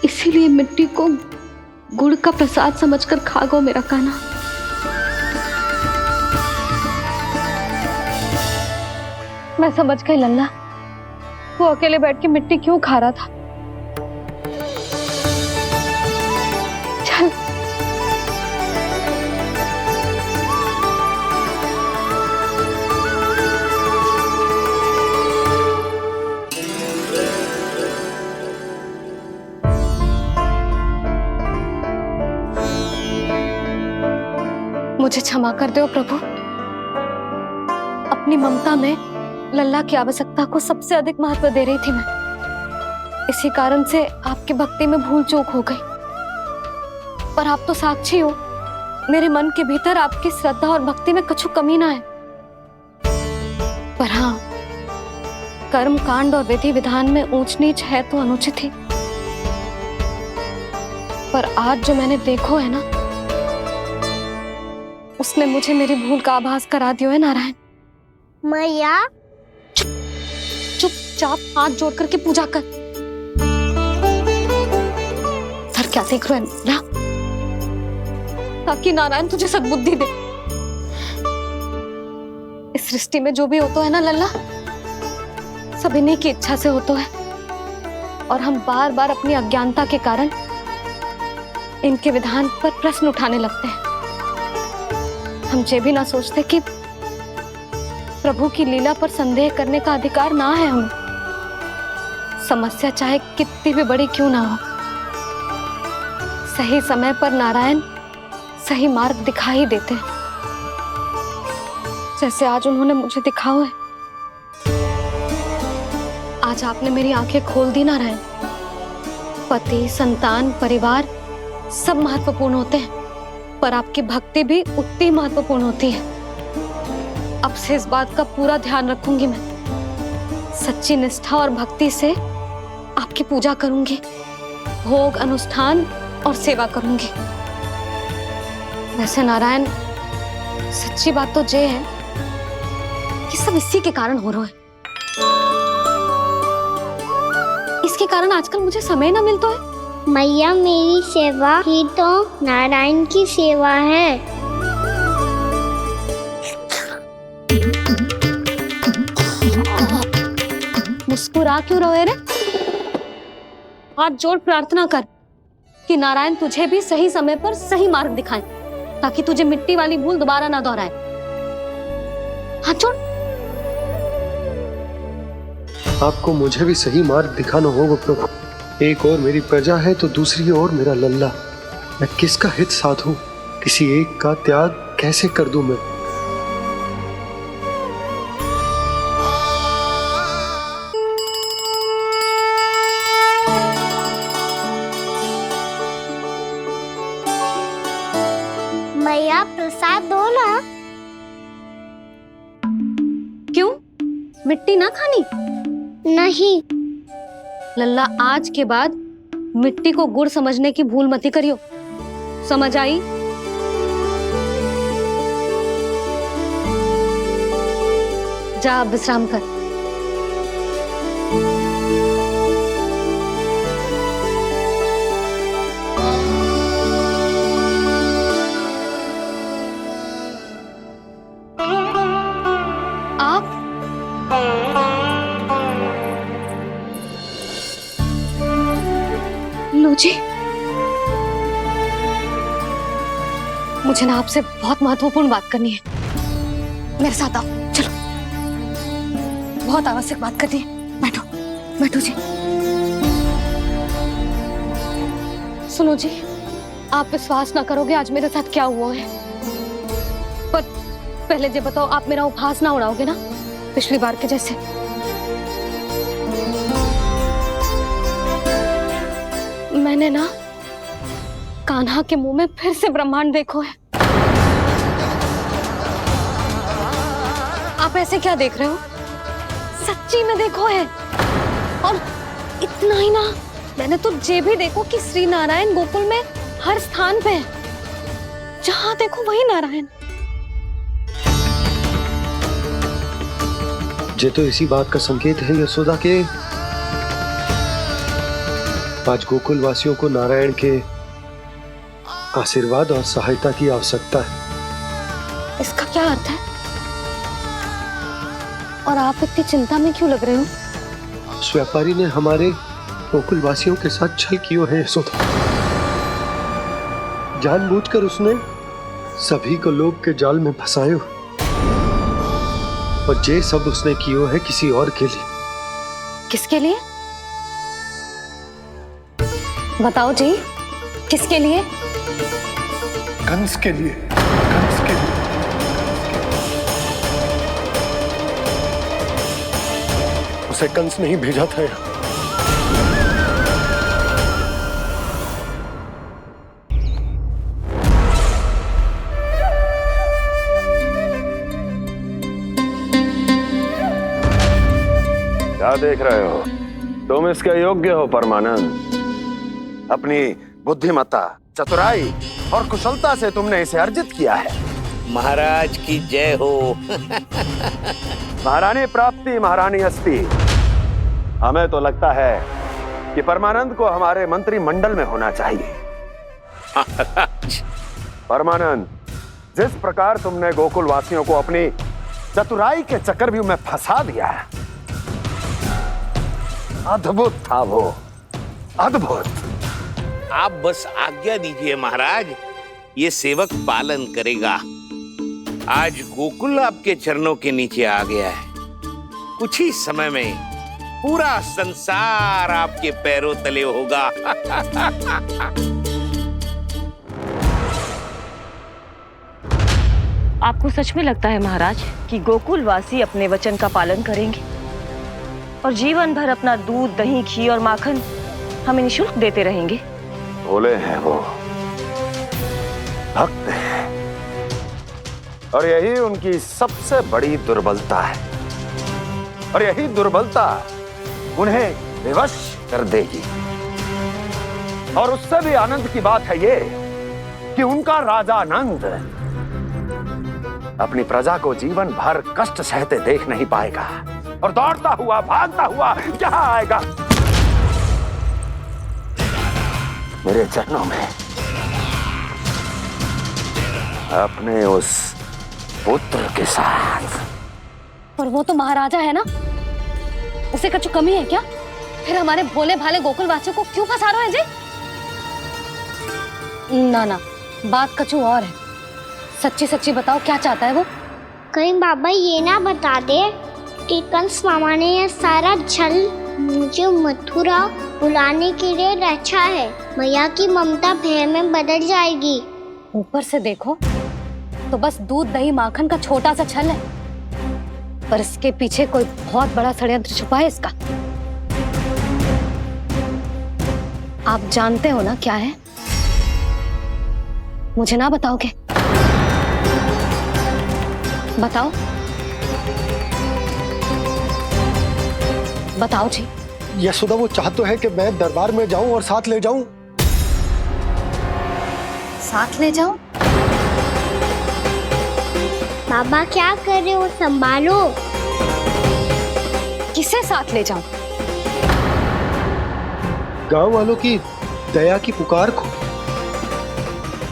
इसीलिए मिट्टी को गुड़ का प्रसाद समझकर खा गो मेरा कान्हा। मैं समझ गई लल्ला, वो अकेले बैठ के मिट्टी क्यों खा रहा था। चल मुझे क्षमा कर दो प्रभु। अपनी ममता में लल्ला की आवश्यकता को सबसे अधिक महत्व दे रही थी मैं। इसी कारण से आपकी भक्ति में भूल चूक हो गई। पर आप तो साक्षी हो, मेरे मन के भीतर आपकी श्रद्धा और भक्ति में कुछ कमी ना है। पर हाँ, कर्म कांड और विधि विधान में ऊंच नीच है तो अनुचित ही। पर आज जो मैंने देखो है ना, उसने मुझे मेरी भूल का आभास करा दियो है नारायण। मैया चुपचाप हाथ जोड़ करके पूजा कर। सर क्या देख रहे हैं ना, ताकि नारायण तुझे सद्बुद्धि दे। इस सृष्टि में जो भी होता है ना लल्ला, सब इन्हीं की इच्छा से होता है, और हम बार बार अपनी अज्ञानता के कारण इनके विधान पर प्रश्न उठाने लगते हैं। हम ये भी ना सोचते कि प्रभु की लीला पर संदेह करने का अधिकार ना है हमें। समस्या चाहे कितनी भी बड़ी क्यों ना हो, सही समय पर नारायण सही मार्ग दिखा ही देते हैं, जैसे आज उन्होंने मुझे दिखाओ है। आज आपने मेरी आंखें खोल दी नारायण। पति, संतान, परिवार सब महत्वपूर्ण होते हैं, पर आपकी भक्ति भी उतनी महत्वपूर्ण होती है। अब से इस बात का पूरा ध्यान रखूंगी मैं। सच्ची निष्ठा और भक्ति से आपकी पूजा करूंगी, भोग, अनुष्ठान और सेवा करूंगी। वैसे नारायण, सच्ची बात तो ये है कि सब इसी के कारण हो रहा है। इसके कारण आजकल मुझे समय ना मिलता है। मैया, मेरी सेवा ही तो नारायण की सेवा है। मुस्कुरा क्यों रहे रे? हाथ जोड़ प्रार्थना कर कि नारायण तुझे भी सही समय पर सही मार्ग दिखाएं, ताकि तुझे मिट्टी वाली भूल दोबारा ना दोहराए। हाथ जोड़। आपको मुझे भी सही मार्ग दिखाना होगा प्रभु। एक और मेरी प्रजा है तो दूसरी ओर मेरा लल्ला। मैं किसका हित साधूं? किसी एक का त्याग कैसे कर दूं मैं? मैया, प्रसाद दो ना। क्यों? मिट्टी ना खानी? नहीं। लल्ला, आज के बाद मिट्टी को गुड़ समझने की भूल मत करियो। समझ आई? जा विश्राम कर। आप लो जी, मुझे ना आपसे बहुत महत्वपूर्ण बात करनी है। मेरे साथ आओ, चलो। बहुत आवश्यक बात करनी है। बैठो, बैठो जी। सुनो जी, आप विश्वास ना करोगे आज मेरे साथ क्या हुआ है। पर पहले ये बताओ, आप मेरा उपहास ना उड़ाओगे ना, पिछली बार के जैसे? मैंने ना कान्हा के मुंह में फिर से ब्रह्मांड देखो है। आप ऐसे क्या देख रहे हो? सच्ची में देखो है। और इतना ही ना, मैंने तो ये भी देखो कि श्री नारायण गोकुल में हर स्थान पे है। जहां देखो वही नारायण। ये तो इसी बात का संकेत है यशोदा के आज गोकुल वासियों को नारायण के आशीर्वाद और सहायता की आवश्यकता है। इसका क्या अर्थ है? और आप इतनी चिंता में क्यों लग रहे हो? उस व्यापारी ने हमारे गोकुल वासियों के साथ छल किया है यशोदा। जानबूझकर उसने सभी को लोभ के जाल में फंसायो, और ये सब उसने किया है किसी और के लिए। किसके लिए? बताओ जी, किसके लिए? कंस के लिए। कंस के लिए। उसे कंस नहीं भेजा था यहाँ। क्या देख रहे हो? तुम इसके योग्य हो परमानंद। अपनी बुद्धिमत्ता, चतुराई और कुशलता से तुमने इसे अर्जित किया है। महाराज की जय हो। महारानी प्राप्ति महारानी हस्ती। हमें तो लगता है कि परमानंद को हमारे मंत्रिमंडल में होना चाहिए। परमानंद, जिस प्रकार तुमने गोकुल वासियों को अपनी चतुराई के चक्रव्यूह में फंसा दिया है, अद्भुत था वो, अद्भुत। आप बस आज्ञा दीजिए महाराज, ये सेवक पालन करेगा। आज गोकुल आपके चरणों के नीचे आ गया है। कुछ ही समय में पूरा संसार आपके पैरों तले होगा। आपको सच में लगता है महाराज कि गोकुल वासी अपने वचन का पालन करेंगे और जीवन भर अपना दूध, दही, घी और माखन हमें निःशुल्क देते रहेंगे? भोले हैं वो, भक्त हैं, और यही उनकी सबसे बड़ी दुर्बलता है। और यही दुर्बलता उन्हें विवश कर देगी। और उससे भी आनंद की बात है ये कि उनका राजा नंद अपनी प्रजा को जीवन भर कष्ट सहते देख नहीं पाएगा और दौड़ता हुआ, भागता हुआ यहाँ आएगा मेरे चरणों में अपने उस पुत्र के साथ। पर वो तो महाराजा है ना, उसे कुछ कमी है क्या? फिर हमारे भोले भाले गोकुल वासियों को क्यों फंसा रहे हैं जी? ना ना, बात कछु और है। सच्ची सच्ची बताओ, क्या चाहता है वो? कहीं बाबा ये ना बता दे कि कंस मामा ने यह सारा छल मुझे मथुरा बुलाने के लिए रचा है। मैया की ममता भय में बदल जाएगी। ऊपर से देखो तो बस दूध, दही, माखन का छोटा सा छल है, पर इसके पीछे कोई बहुत बड़ा षड्यंत्र छुपा है इसका। आप जानते हो ना क्या है? मुझे ना बताओगे? बताओ बताओ जी। यशोदा, वो चाह तो है कि मैं दरबार में जाऊं और साथ ले जाऊं। साथ ले जाओ? बाबा क्या कर रहे हो, संभालो। किसे साथ ले जाऊं? गांव वालों की दया की पुकार को,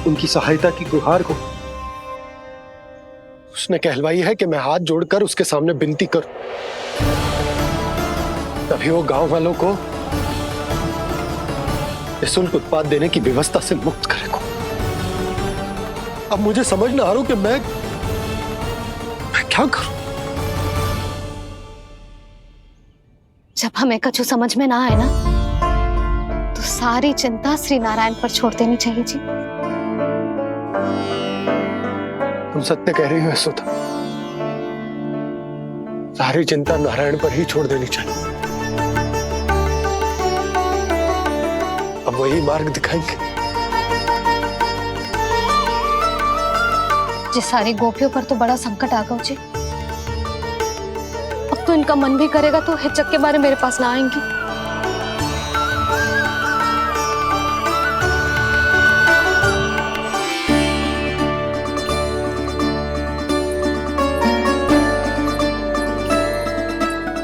उनकी सहायता की गुहार को। उसने कहलवाई है कि मैं हाथ जोड़कर उसके सामने विनती करूं, तभी वो गांव वालों को निःशुल्क उत्पाद देने की व्यवस्था से मुक्त करेगा। अब मुझे समझ ना आ रहा कि मैं क्या करूं। जब हमें कछु समझ में ना आए ना, तो सारी चिंता श्री नारायण पर छोड़ देनी चाहिए जी। तुम सत्य कह रही हो यशोदा, सारी चिंता नारायण पर ही छोड़ देनी चाहिए। अब वही मार्ग दिखाएंगे। जी सारी गोपियों पर तो बड़ा संकट आ गया जी। अब तो इनका मन भी करेगा तो हिचक के बारे मेरे पास ना आएंगी।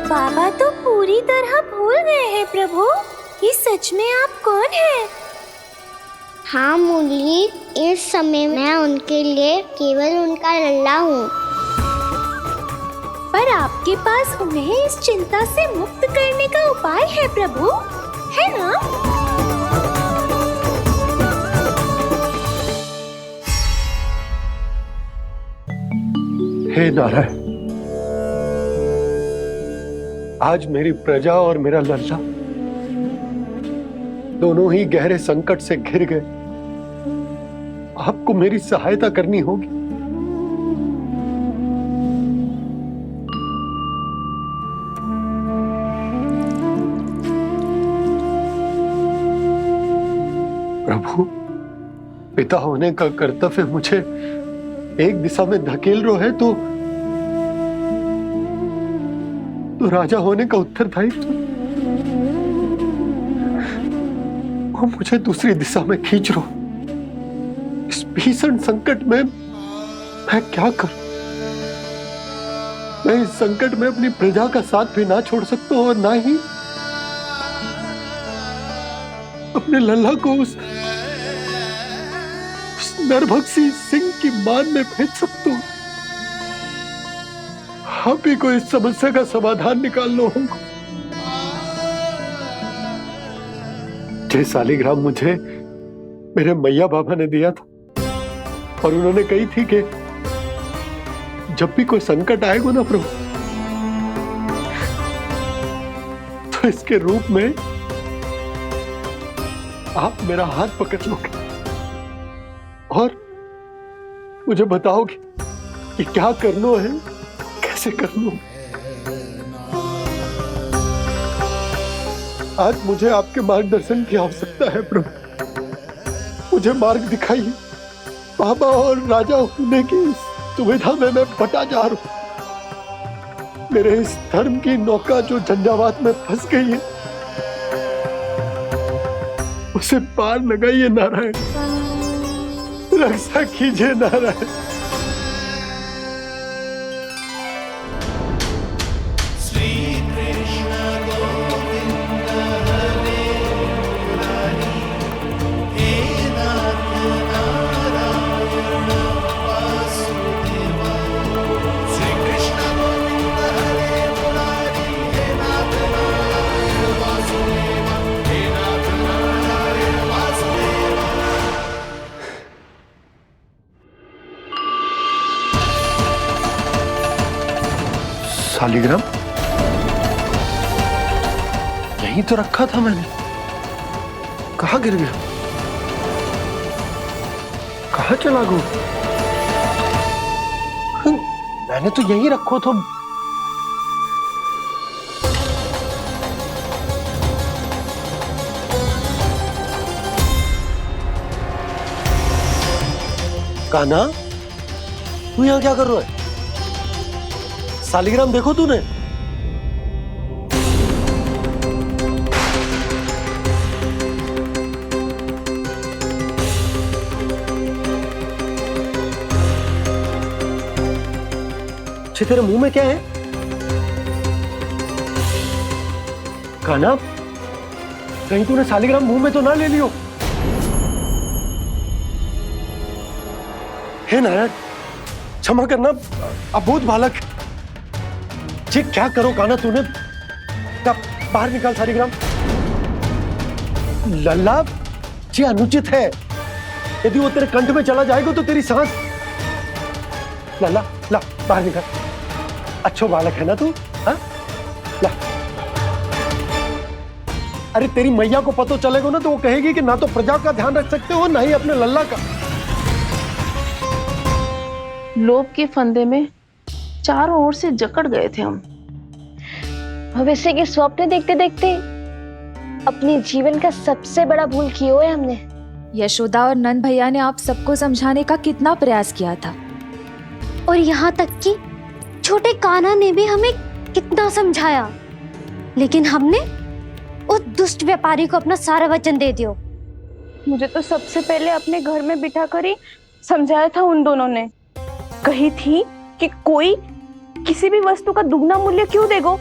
बाबा तो पूरी तरह भूल गए हैं प्रभु, ये सच में आप कौन हैं? हाँ मुरली, इस समय मैं उनके लिए केवल उनका लल्ला हूँ। पर आपके पास उन्हें इस चिंता से मुक्त करने का उपाय है प्रभु, है ना? हे नारायण, आज मेरी प्रजा और मेरा लल्ला दोनों ही गहरे संकट से घिर गए। आपको मेरी सहायता करनी होगी। प्रभु, पिता होने का कर्तव्य मुझे एक दिशा में धकेल रहा है तो राजा होने का उत्तरदायित्व क्यों मुझे दूसरी दिशा में खींच रहे हो? इस भीषण संकट में मैं क्या करूं? मैं इस संकट में अपनी प्रजा का साथ भी ना छोड़ सकता हूं और ना ही अपने लल्ला को उस नरभक्षी सिंह की मान में भेज सकता हूं। आप ही को इस समस्या का समाधान निकालना होगा। जय सालिग्राम मुझे मेरे मैया बाबा ने दिया था और उन्होंने कही थी कि जब भी कोई संकट आएगा ना प्रभु, तो इसके रूप में आप मेरा हाथ पकड़ लोगे और मुझे बताओगे कि क्या करना है, कैसे करना है। आज मुझे आपके मार्गदर्शन की आवश्यकता है प्रभु। मुझे मार्ग दिखाइए। बाबा और राजा होने की इस दुविधा में मैं बटा जा रहा हूं। मेरे इस धर्म की नौका जो झंझावात में फंस गई है, उसे पार लगाइए नारायण, रक्षा कीजिए नारायण। सालिग्राम यहीं तो रखा था मैंने, कहाँ गिर गया, कहाँ चला गया? मैंने तो यहीं रखो तो। कान्हा, तू यहाँ क्या कर रहा है? सालिग्राम देखो तूने? अच्छे, तेरे मुंह में क्या है? कान्हा, कहीं तूने सालिग्राम मुंह में तो ना ले लियो? हे नारायण, क्षमा करना, अबोध बालक। जी क्या करो कान्हा तूने? बाहर निकाल सालिग्राम। लल्ला, जी अनुचित है। यदि वो तेरे कंठ में चला जाएगा तो तेरी सांस। लल्ला, ला बाहर निकाल। अच्छो बालक है ना तू? हाँ, ला। अरे तेरी मैया को पता चलेगा ना तो वो कहेगी कि ना तो प्रजा का ध्यान रख सकते हो, ना ही अपने लल्ला का। लोभ के फंदे में चारों ओर से जकड़ गए थे हम। भविष्य के स्वप्न देखते देखते अपने जीवन का सबसे बड़ा भूल किया है हमने। यशोदा और नंद भैया ने आप सबको समझाने का कितना प्रयास किया था, और यहाँ तक कि छोटे कान्हा ने भी हमें कितना समझाया, लेकिन हमने उस दुष्ट व्यापारी को अपना सारा वचन दे दिया। मुझे तो सबसे पहले अपने घर में बिठा कर ही समझाया था उन दोनों ने। कही थी कि कोई किसी भी वस्तु का दुगना मूल्य क्यों देगा,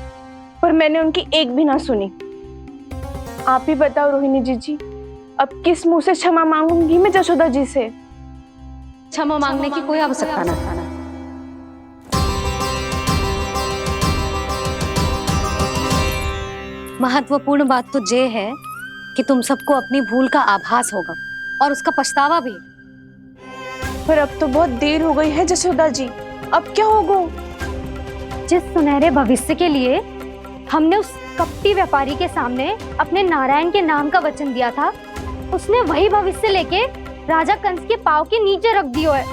पर मैंने उनकी एक भी ना सुनी। आप ही बताओ रोहिणी जी, अब किस मुंह से क्षमा मांगूंगी मैं जशोदा जी से? क्षमा मांगने की कोई आवश्यकता ना। महत्वपूर्ण बात तो ये है कि तुम सबको अपनी भूल का आभास होगा और उसका पछतावा भी। पर अब तो बहुत देर हो गई है जशोदा जी, अब क्या होगा? जिस सुनहरे भविष्य के लिए हमने उस कपटी व्यापारी के सामने अपने नारायण के नाम का वचन दिया था, उसने वही भविष्य लेके राजा कंस के पांव के नीचे रख दिया है।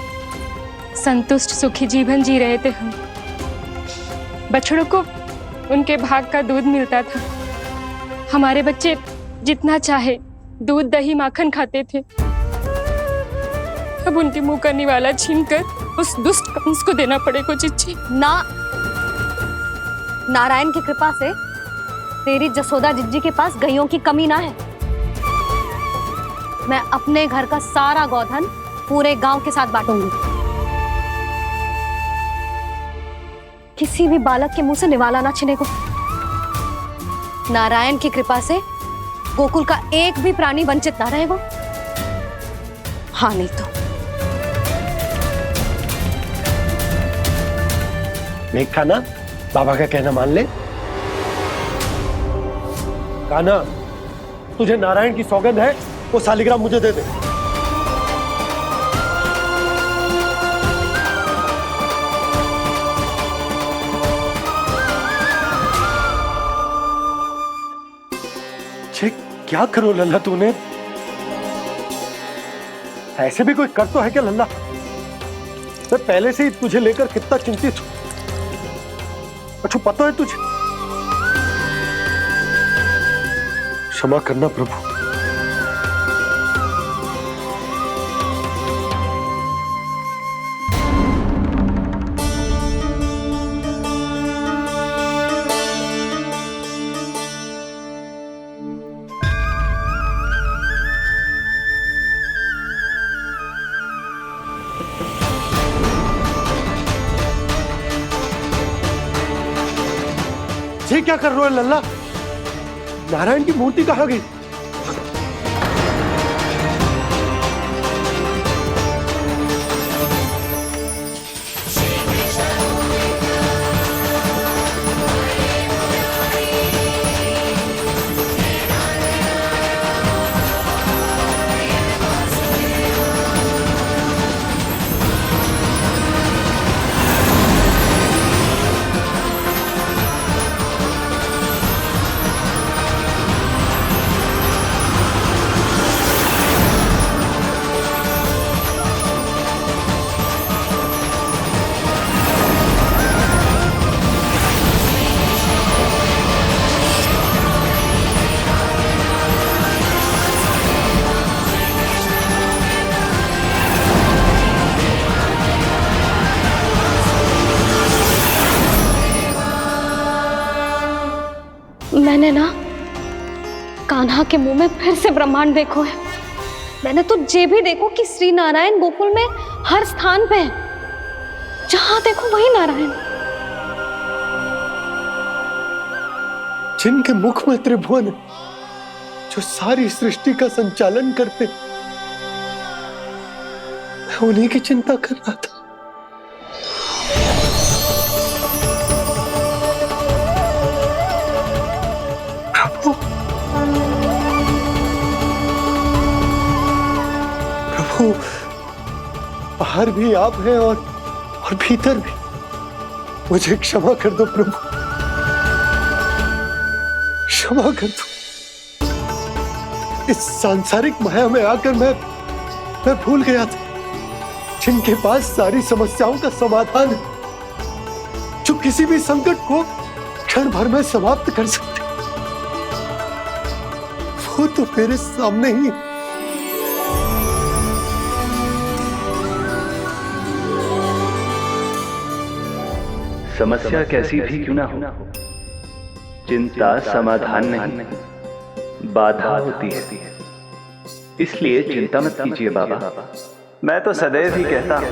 संतुष्ट सुखी जीवन जी रहे थे हम। बछड़ों को उनके भाग का दूध मिलता था। हमारे बच्चे जितना चाहे दूध दही माखन खाते थे। अब उनके मुंह का निवाला छीनकर उस दुष्ट कंस को देना पड़ेगा चिच्ची। ना, नारायण की कृपा से तेरी जसोदा जिज्जी के पास गायों की कमी ना है। मैं अपने घर का सारा गोधन पूरे गांव के साथ बांटूंगी। किसी भी बालक के मुंह से निवाला ना छिने को। नारायण की कृपा से गोकुल का एक भी प्राणी वंचित ना रहेगा। हाँ नहीं तो मेघ कान्हा, बाबा का कहना मान ले। कान्हा, तुझे नारायण की सौगंध है, वो शालिग्राम मुझे दे दे। क्या करो लल्ला तूने? ऐसे भी कोई कर तो है क्या लल्ला? मैं पहले से ही तुझे लेकर कितना चिंतित हूं। अच्छा पता है तुझे? क्षमा करना प्रभु। ये क्या कर रहे हो लल्ला? नारायण की मूर्ति कहाँ गई? मैंने ना कान्हा के मुंह में फिर से ब्रह्मांड देखो है। मैंने तो ये भी देखो कि श्री नारायण गोकुल में हर स्थान पे है। जहां देखो वही नारायण। जिनके मुख में त्रिभुवन है, जो सारी सृष्टि का संचालन करते, मैं उन्हीं की चिंता कर रहा था। प्रभु, बाहर भी आप हैं और भीतर भी। मुझे क्षमा कर दो प्रभु, क्षमा कर दो। इस सांसारिक माया में आकर मैं भूल गया था, जिनके पास सारी समस्याओं का समाधान है, जो किसी भी संकट को क्षण भर में समाप्त कर सकते, वो तो मेरे सामने ही। समस्या कैसी भी क्यों ना हो, चिंता समाधान नहीं, बाधा होती है। इसलिए चिंता मत कीजिए बाबा। मैं तो सदैव ही कहता हूं,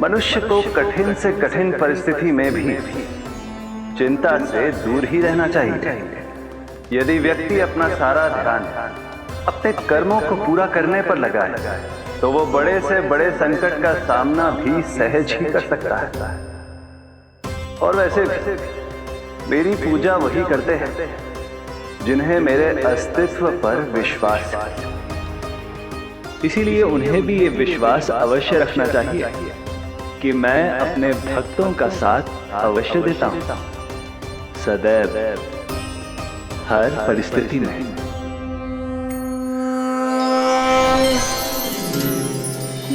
मनुष्य को कठिन से कठिन परिस्थिति में भी चिंता से दूर ही रहना चाहिए। यदि व्यक्ति अपना सारा ध्यान अपने कर्मों को पूरा करने पर लगाए, तो वो बड़े से बड़े संकट का सामना भी सहज ही कर सकता है। और वैसे भी मेरी पूजा वही करते हैं जिन्हें मेरे अस्तित्व पर विश्वास है। इसीलिए उन्हें भी ये विश्वास अवश्य रखना चाहिए कि मैं अपने भक्तों का साथ अवश्य देता हूं, सदैव, हर परिस्थिति में।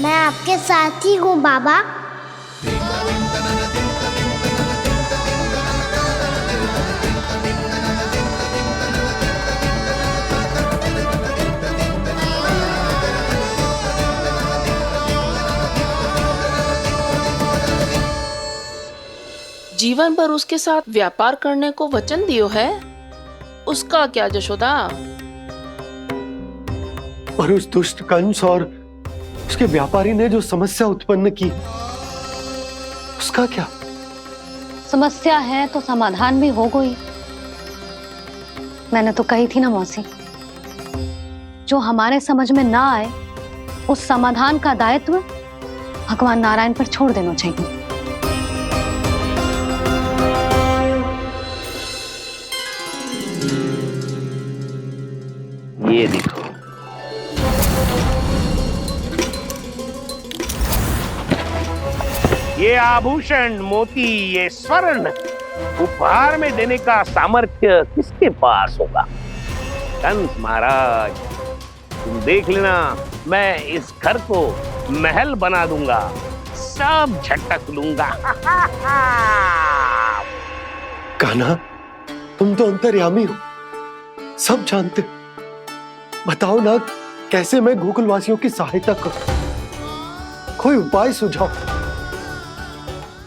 मैं आपके साथ ही हूँ बाबा। जीवन भर उसके साथ व्यापार करने को वचन दियो है, उसका क्या जशोदा? और उस दुष्ट कंस और उसके व्यापारी ने जो समस्या उत्पन्न की, उसका क्या? समस्या है तो समाधान भी हो गई। मैंने तो कही थी ना मौसी, जो हमारे समझ में ना आए उस समाधान का दायित्व भगवान नारायण पर छोड़ देना चाहिए। ये देखो, ये आभूषण, मोती, ये स्वर्ण उपहार में देने का सामर्थ्य किसके पास होगा? कंस महाराज, तुम देख लेना, मैं इस घर को महल बना दूंगा, सब झटक लूंगा। कान्हा, तुम तो अंतर्यामी हो, सब जानते। बताओ ना, कैसे मैं गोकुलवासियों की सहायता करूं? कोई उपाय सुझाओ।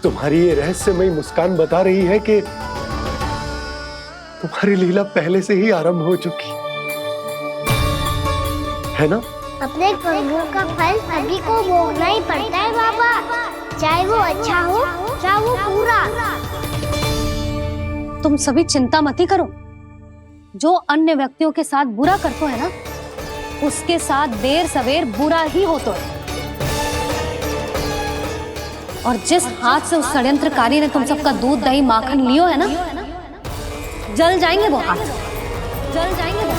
तुम्हारी ये रहस्यमयी मुस्कान बता रही है कि तुम्हारी लीला पहले से ही आरंभ हो चुकी है ना? अपने कर्मों का फल सभी को भोगना ही पड़ता है बाबा, चाहे वो अच्छा हो चाहे वो बुरा। तुम सभी चिंता मत ही करो। जो अन्य व्यक्तियों के साथ बुरा करते है ना, उसके साथ देर सवेर बुरा ही होता है। और जिस हाथ से उस षड्यंत्रकारी ने तुम सबका दूध दही माखन लियो है ना, जल जाएंगे वो हाथ, जल जाएंगे वो।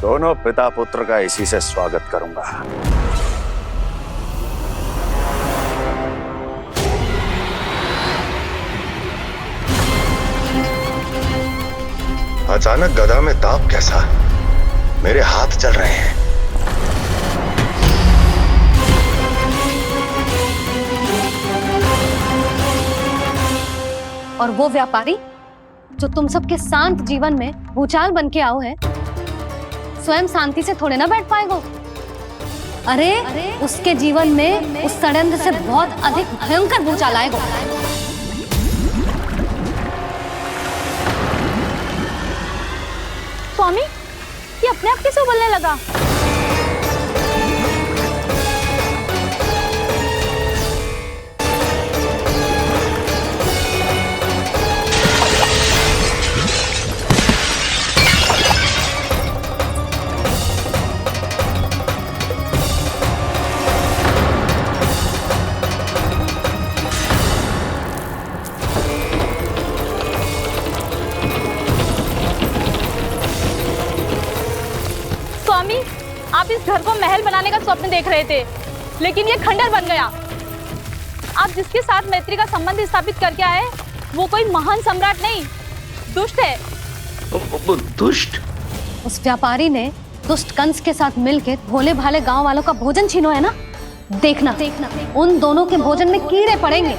दोनों पिता पुत्र का इसी से स्वागत करूंगा। अचानक गदा में ताप कैसा? मेरे हाथ चल रहे हैं। और वो व्यापारी जो तुम सबके शांत जीवन में भूचाल बन के आओ है, स्वयं शांति से थोड़े ना बैठ पाएगा। अरे उसके जीवन में उस षड्यंत्र से बहुत अधिक भयंकर भूचाल आएगा। स्वामी, ये अपने आप कैसे उबलने लगा? आप इस घर को महल बनाने का स्वप्न देख रहे थे, लेकिन ये खंडर बन गया। आप जिसके साथ मैत्री का संबंध स्थापित करके आए, वो कोई महान सम्राट नहीं, दुष्ट है। दुष्ट? उस व्यापारी ने दुष्ट कंस के साथ मिलकर भोले भाले गांव वालों का भोजन छीनो है ना। देखना उन दोनों के भोजन में कीड़े पड़ेंगे।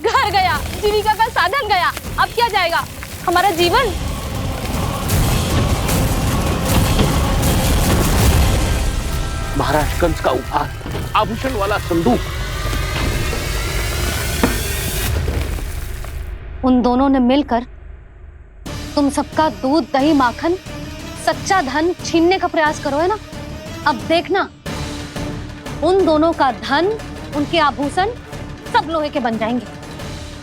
घर गया, जीविका का साधन गया, अब क्या जाएगा हमारा जीवन? महाराज कंस का उपहार, आभूषण वाला संदूक। उन दोनों ने मिलकर तुम सबका दूध दही माखन सच्चा धन छीनने का प्रयास करो है ना। अब देखना उन दोनों का धन, उनके आभूषण सब लोहे के बन जाएंगे,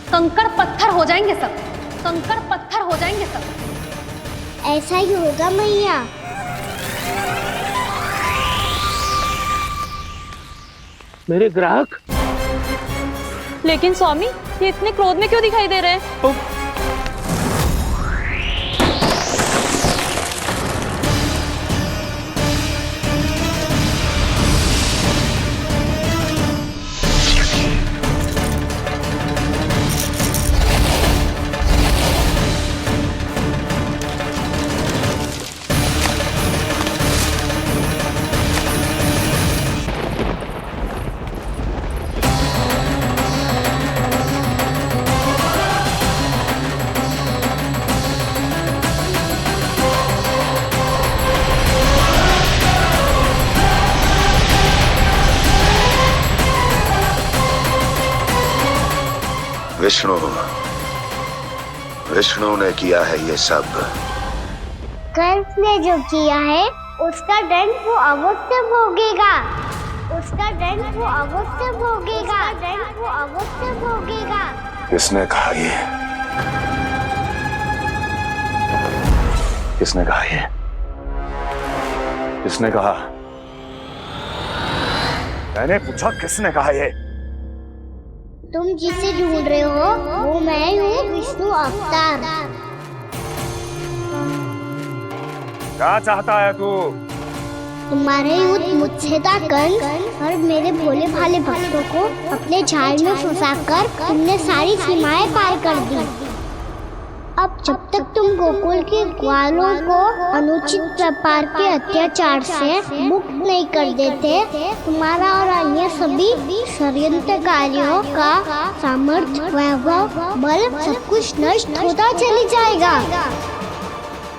कंकड़ पत्थर हो जाएंगे सब, कंकड़ पत्थर हो जाएंगे सब। ऐसा ही होगा मैया। मेरे ग्राहक? लेकिन स्वामी, ये इतने क्रोध में क्यों दिखाई दे रहे हैं? विष्णु विष्णु ने किया है ये सब। कंस ने जो किया है उसका दंड वो अवश्य भोगेगा। उसका दंड वो अवश्य भोगेगा। दंड वो अवश्य भोगेगा। किसने कहा ये? किसने कहा ये? किसने कहा? मैंने पूछा किसने कहा ये? तुम जिसे ढूंढ रहे हो वो मैं हूँ, विष्णु अवतार। क्या चाहता है तू? तुम्हारे युद्ध मुझसे था कंस, और मेरे भोले भाले भक्तों को अपने जाल में फंसाकर तुमने सारी सीमाएं पार कर दी। अब जब तक तुम गोकुल के ग्वालों को अनुचित प्रकार के अत्याचार से मुक्त नहीं कर देते, तुम्हारा और अन्य सभी षड्यंत्रकारियों का सामर्थ्य, वैभव, बल सब कुछ नष्ट होता चली जाएगा।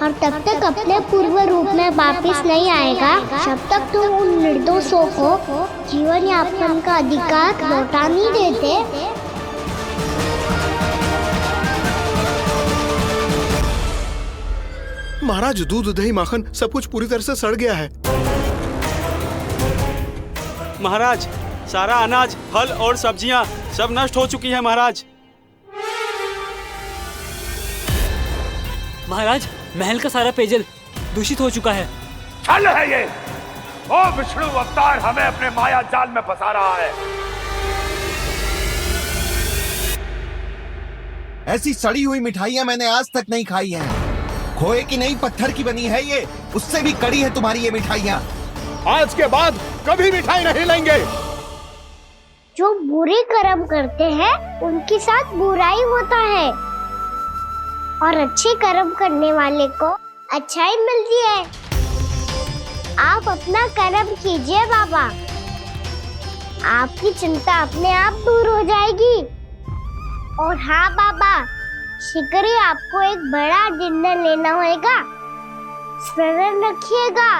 और तब तक अपने पूर्व रूप में वापस नहीं आएगा जब तक तुम उन निर्दोषों को जीवन यापन का अधिकार लौटा नहीं देते। महाराज, दूध, दही, माखन सब कुछ पूरी तरह से सड़ गया है। महाराज, सारा अनाज, फल और सब्जियां सब नष्ट हो चुकी है महाराज। महाराज, महल का सारा पेयजल दूषित हो चुका है। छल है ये। ओ विष्णु अवतार हमें अपने माया जाल में फंसा रहा है। ऐसी सड़ी हुई मिठाइयां मैंने आज तक नहीं खाई हैं। खोए की नहीं, पत्थर की बनी है ये, उससे भी कड़ी है तुम्हारी ये मिठाइयां। आज के बाद कभी मिठाई नहीं लेंगे। जो बुरे कर्म करते हैं उनके साथ बुराई होता है, और अच्छे कर्म करने वाले को अच्छाई मिलती है। आप अपना कर्म कीजिए बाबा, आपकी चिंता अपने आप दूर हो जाएगी। और हाँ बाबा, शीघ्र ही आपको एक बड़ा डिनर लेना होगा। स्मरण रखिएगा,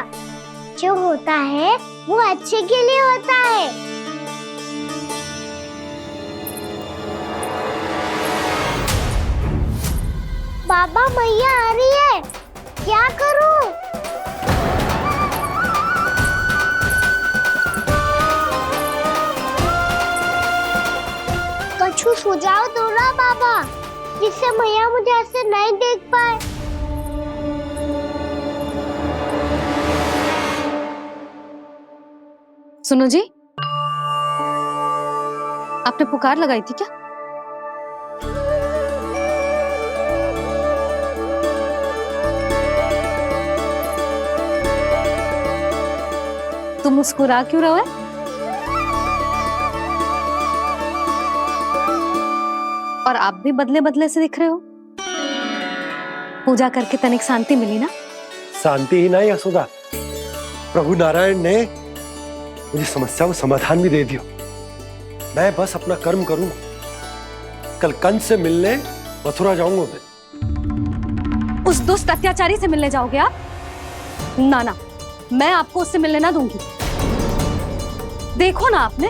जो होता है वो अच्छे के लिए होता है। बाबा, मैया आ रही है, क्या करूं? कछु सुझाव दो ना बाबा, जिससे मैया मुझे ऐसे नहीं देख पाए। सुनो जी, आपने पुकार लगाई थी क्या? तुम मुस्कुरा क्यों रहे हो? और आप भी बदले बदले से दिख रहे हो। पूजा करके तनिक शांति मिली ना? शांति ही नहीं यशोदा, प्रभु नारायण ने मुझे समस्या को समाधान भी दे दिया। मैं बस अपना कर्म करूं। कल कंस से मिलने मथुरा जाऊंगा मैं। उस दुष्ट अत्याचारी से मिलने जाओगे आप? ना ना, मैं आपको उससे मिलने ना दूंगी। देखो ना आपने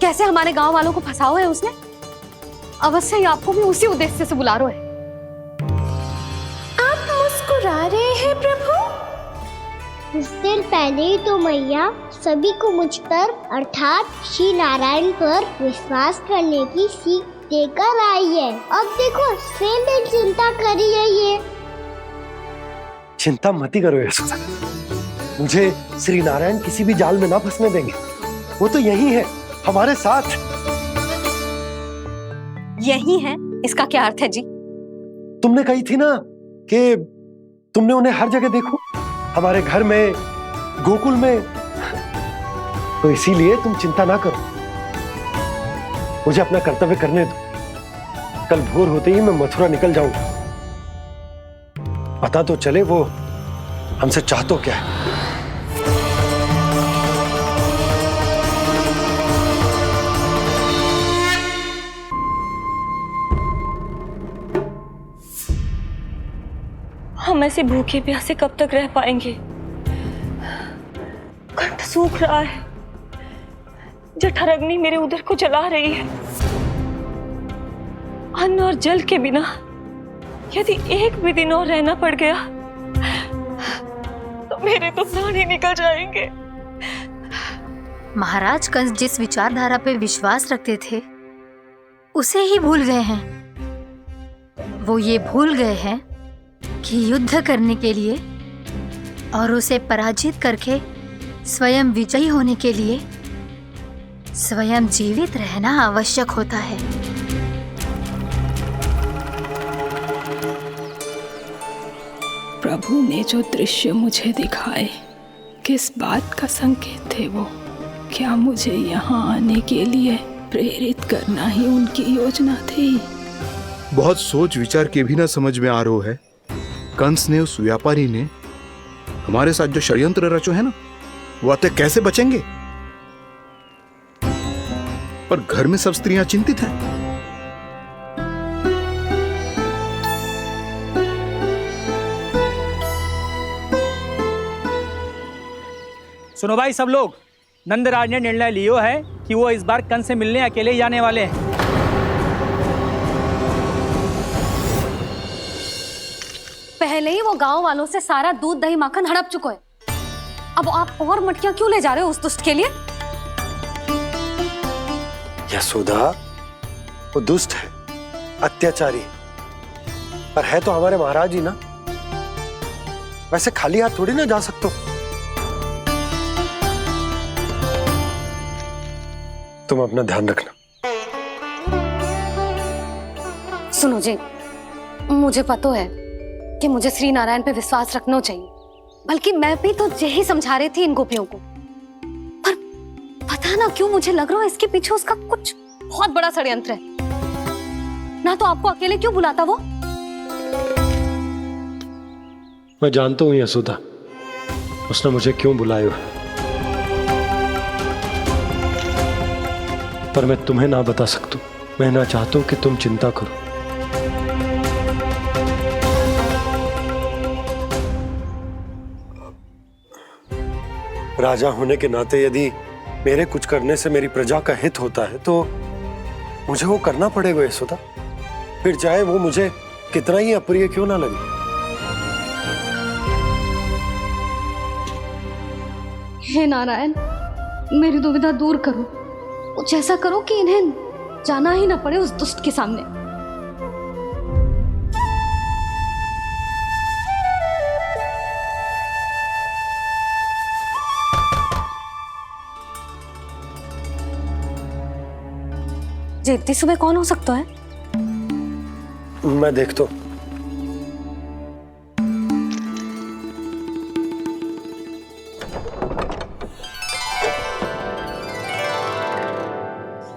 कैसे हमारे गांव वालों को फंसाओ है उसने। अवश्य ही आपको भी उसी उद्देश्य से बुला रहा है। आप मुस्कुरा रहे हैं प्रभु? कुछ देर पहले ही तो मैया सभी को मुझ पर अर्थात श्री नारायण पर विश्वास करने की सीख देकर आई है। अब देखो स्वयं भी चिंता करी है ये। चिंता मत करो यशोदा, मुझे श्री नारायण किसी भी जाल में ना फंसने देंगे। वो तो यही है हमारे साथ। यही है, इसका क्या अर्थ है जी? तुमने कही थी ना कि तुमने उन्हें हर जगह देखो, हमारे घर में, गोकुल में। तो इसीलिए तुम चिंता ना करो, मुझे अपना कर्तव्य करने दो। कल भोर होते ही मैं मथुरा निकल जाऊंगा। पता तो चले वो हमसे चाहतो क्या है। हम ऐसे भूखे प्यासे कब तक रह पाएंगे? कंठ सूख रहा है, जठराग्नि मेरे उदर को जला रही है। अन्न और जल के बिना यदि एक भी दिन और रहना पड़ गया तो मेरे तो प्राण ही निकल जाएंगे। महाराज कंस जिस विचारधारा पे विश्वास रखते थे उसे ही भूल गए हैं। वो ये भूल गए हैं कि युद्ध करने के लिए और उसे पराजित करके स्वयं विजयी होने के लिए स्वयं जीवित रहना आवश्यक होता है। प्रभु ने जो दृश्य मुझे दिखाए किस बात का संकेत थे वो? क्या मुझे यहाँ आने के लिए प्रेरित करना ही उनकी योजना थी? बहुत सोच विचार के भी ना समझ में आ रहा है। कंस ने, उस व्यापारी ने हमारे साथ जो षड्यंत्र रचो है ना, वो आते कैसे बचेंगे? पर घर में सब स्त्रियां चिंतित हैं। सुनो भाई सब लोग, नंदराज ने निर्णय लियो है कि वो इस बार कंस से मिलने अकेले ही जाने वाले हैं। पहले ही वो गांव वालों से सारा दूध दही माखन हड़प चुका है। अब आप और मटकियां क्यों ले जा रहे हो उस दुष्ट के लिए? यशोदा, वो दुष्ट है, अत्याचारी, पर है तो हमारे महाराज ही ना। वैसे खाली हाथ थोड़ी ना जा सकते हो। तुम अपना ध्यान रखना। सुनो जी, मुझे पता है कि मुझे श्री नारायण पे विश्वास रखना चाहिए, बल्कि मैं भी तो यही समझा रही थी इन गोपियों को। पर पता ना क्यों मुझे लग रहा है इसके पीछे उसका कुछ बहुत बड़ा षड्यंत्र है। ना तो आपको अकेले क्यों बुलाता वो? मैं जानता हूं यशोदा, उसने मुझे क्यों बुलाया है, पर मैं तुम्हें ना बता सकता। मैं ना चाहता हूं कि तुम चिंता करो। राजा होने के नाते यदि मेरे कुछ करने से मेरी प्रजा का हित होता है तो मुझे वो करना पड़ेगा यशोदा, फिर चाहे वो मुझे कितना ही अप्रिय क्यों ना लगे। हे नारायण, मेरी दुविधा दूर करो। कुछ ऐसा करो कि इन्हें जाना ही ना पड़े उस दुष्ट के सामने। जी इतनी सुबह कौन हो सकता है? मैं देखता हूं।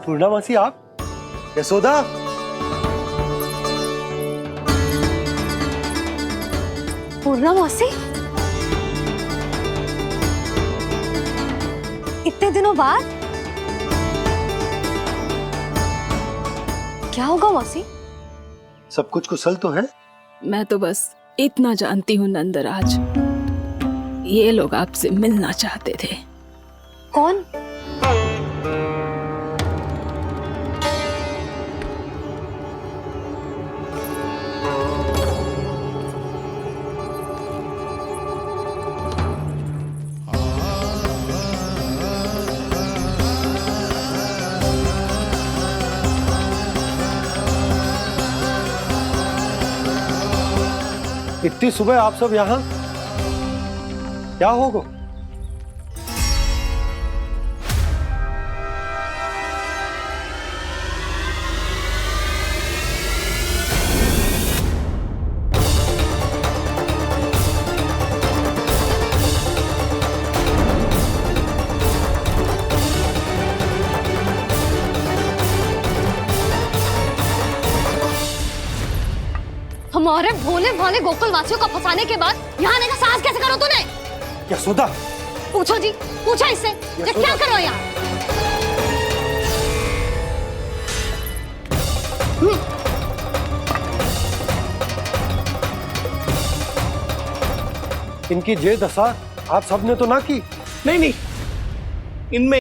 पूर्णामासी, आप? यशोदा, पूर्णामासी, इतने दिनों बाद? क्या होगा मौसी? सब कुछ कुशल तो है? मैं तो बस इतना जानती हूँ नंदराज, ये लोग आपसे मिलना चाहते थे। कौन? इतनी सुबह आप सब यहाँ? क्या होगा? हमारे भोले भाले गोकुल वासियों को फंसाने के बाद यहाँ आने का साहस कैसे करो तूने? यशोदा, पूछो जी, पूछो इससे, ये क्या करो यहाँ? इनकी ये दशा आप सबने तो ना की? नहीं, इनमें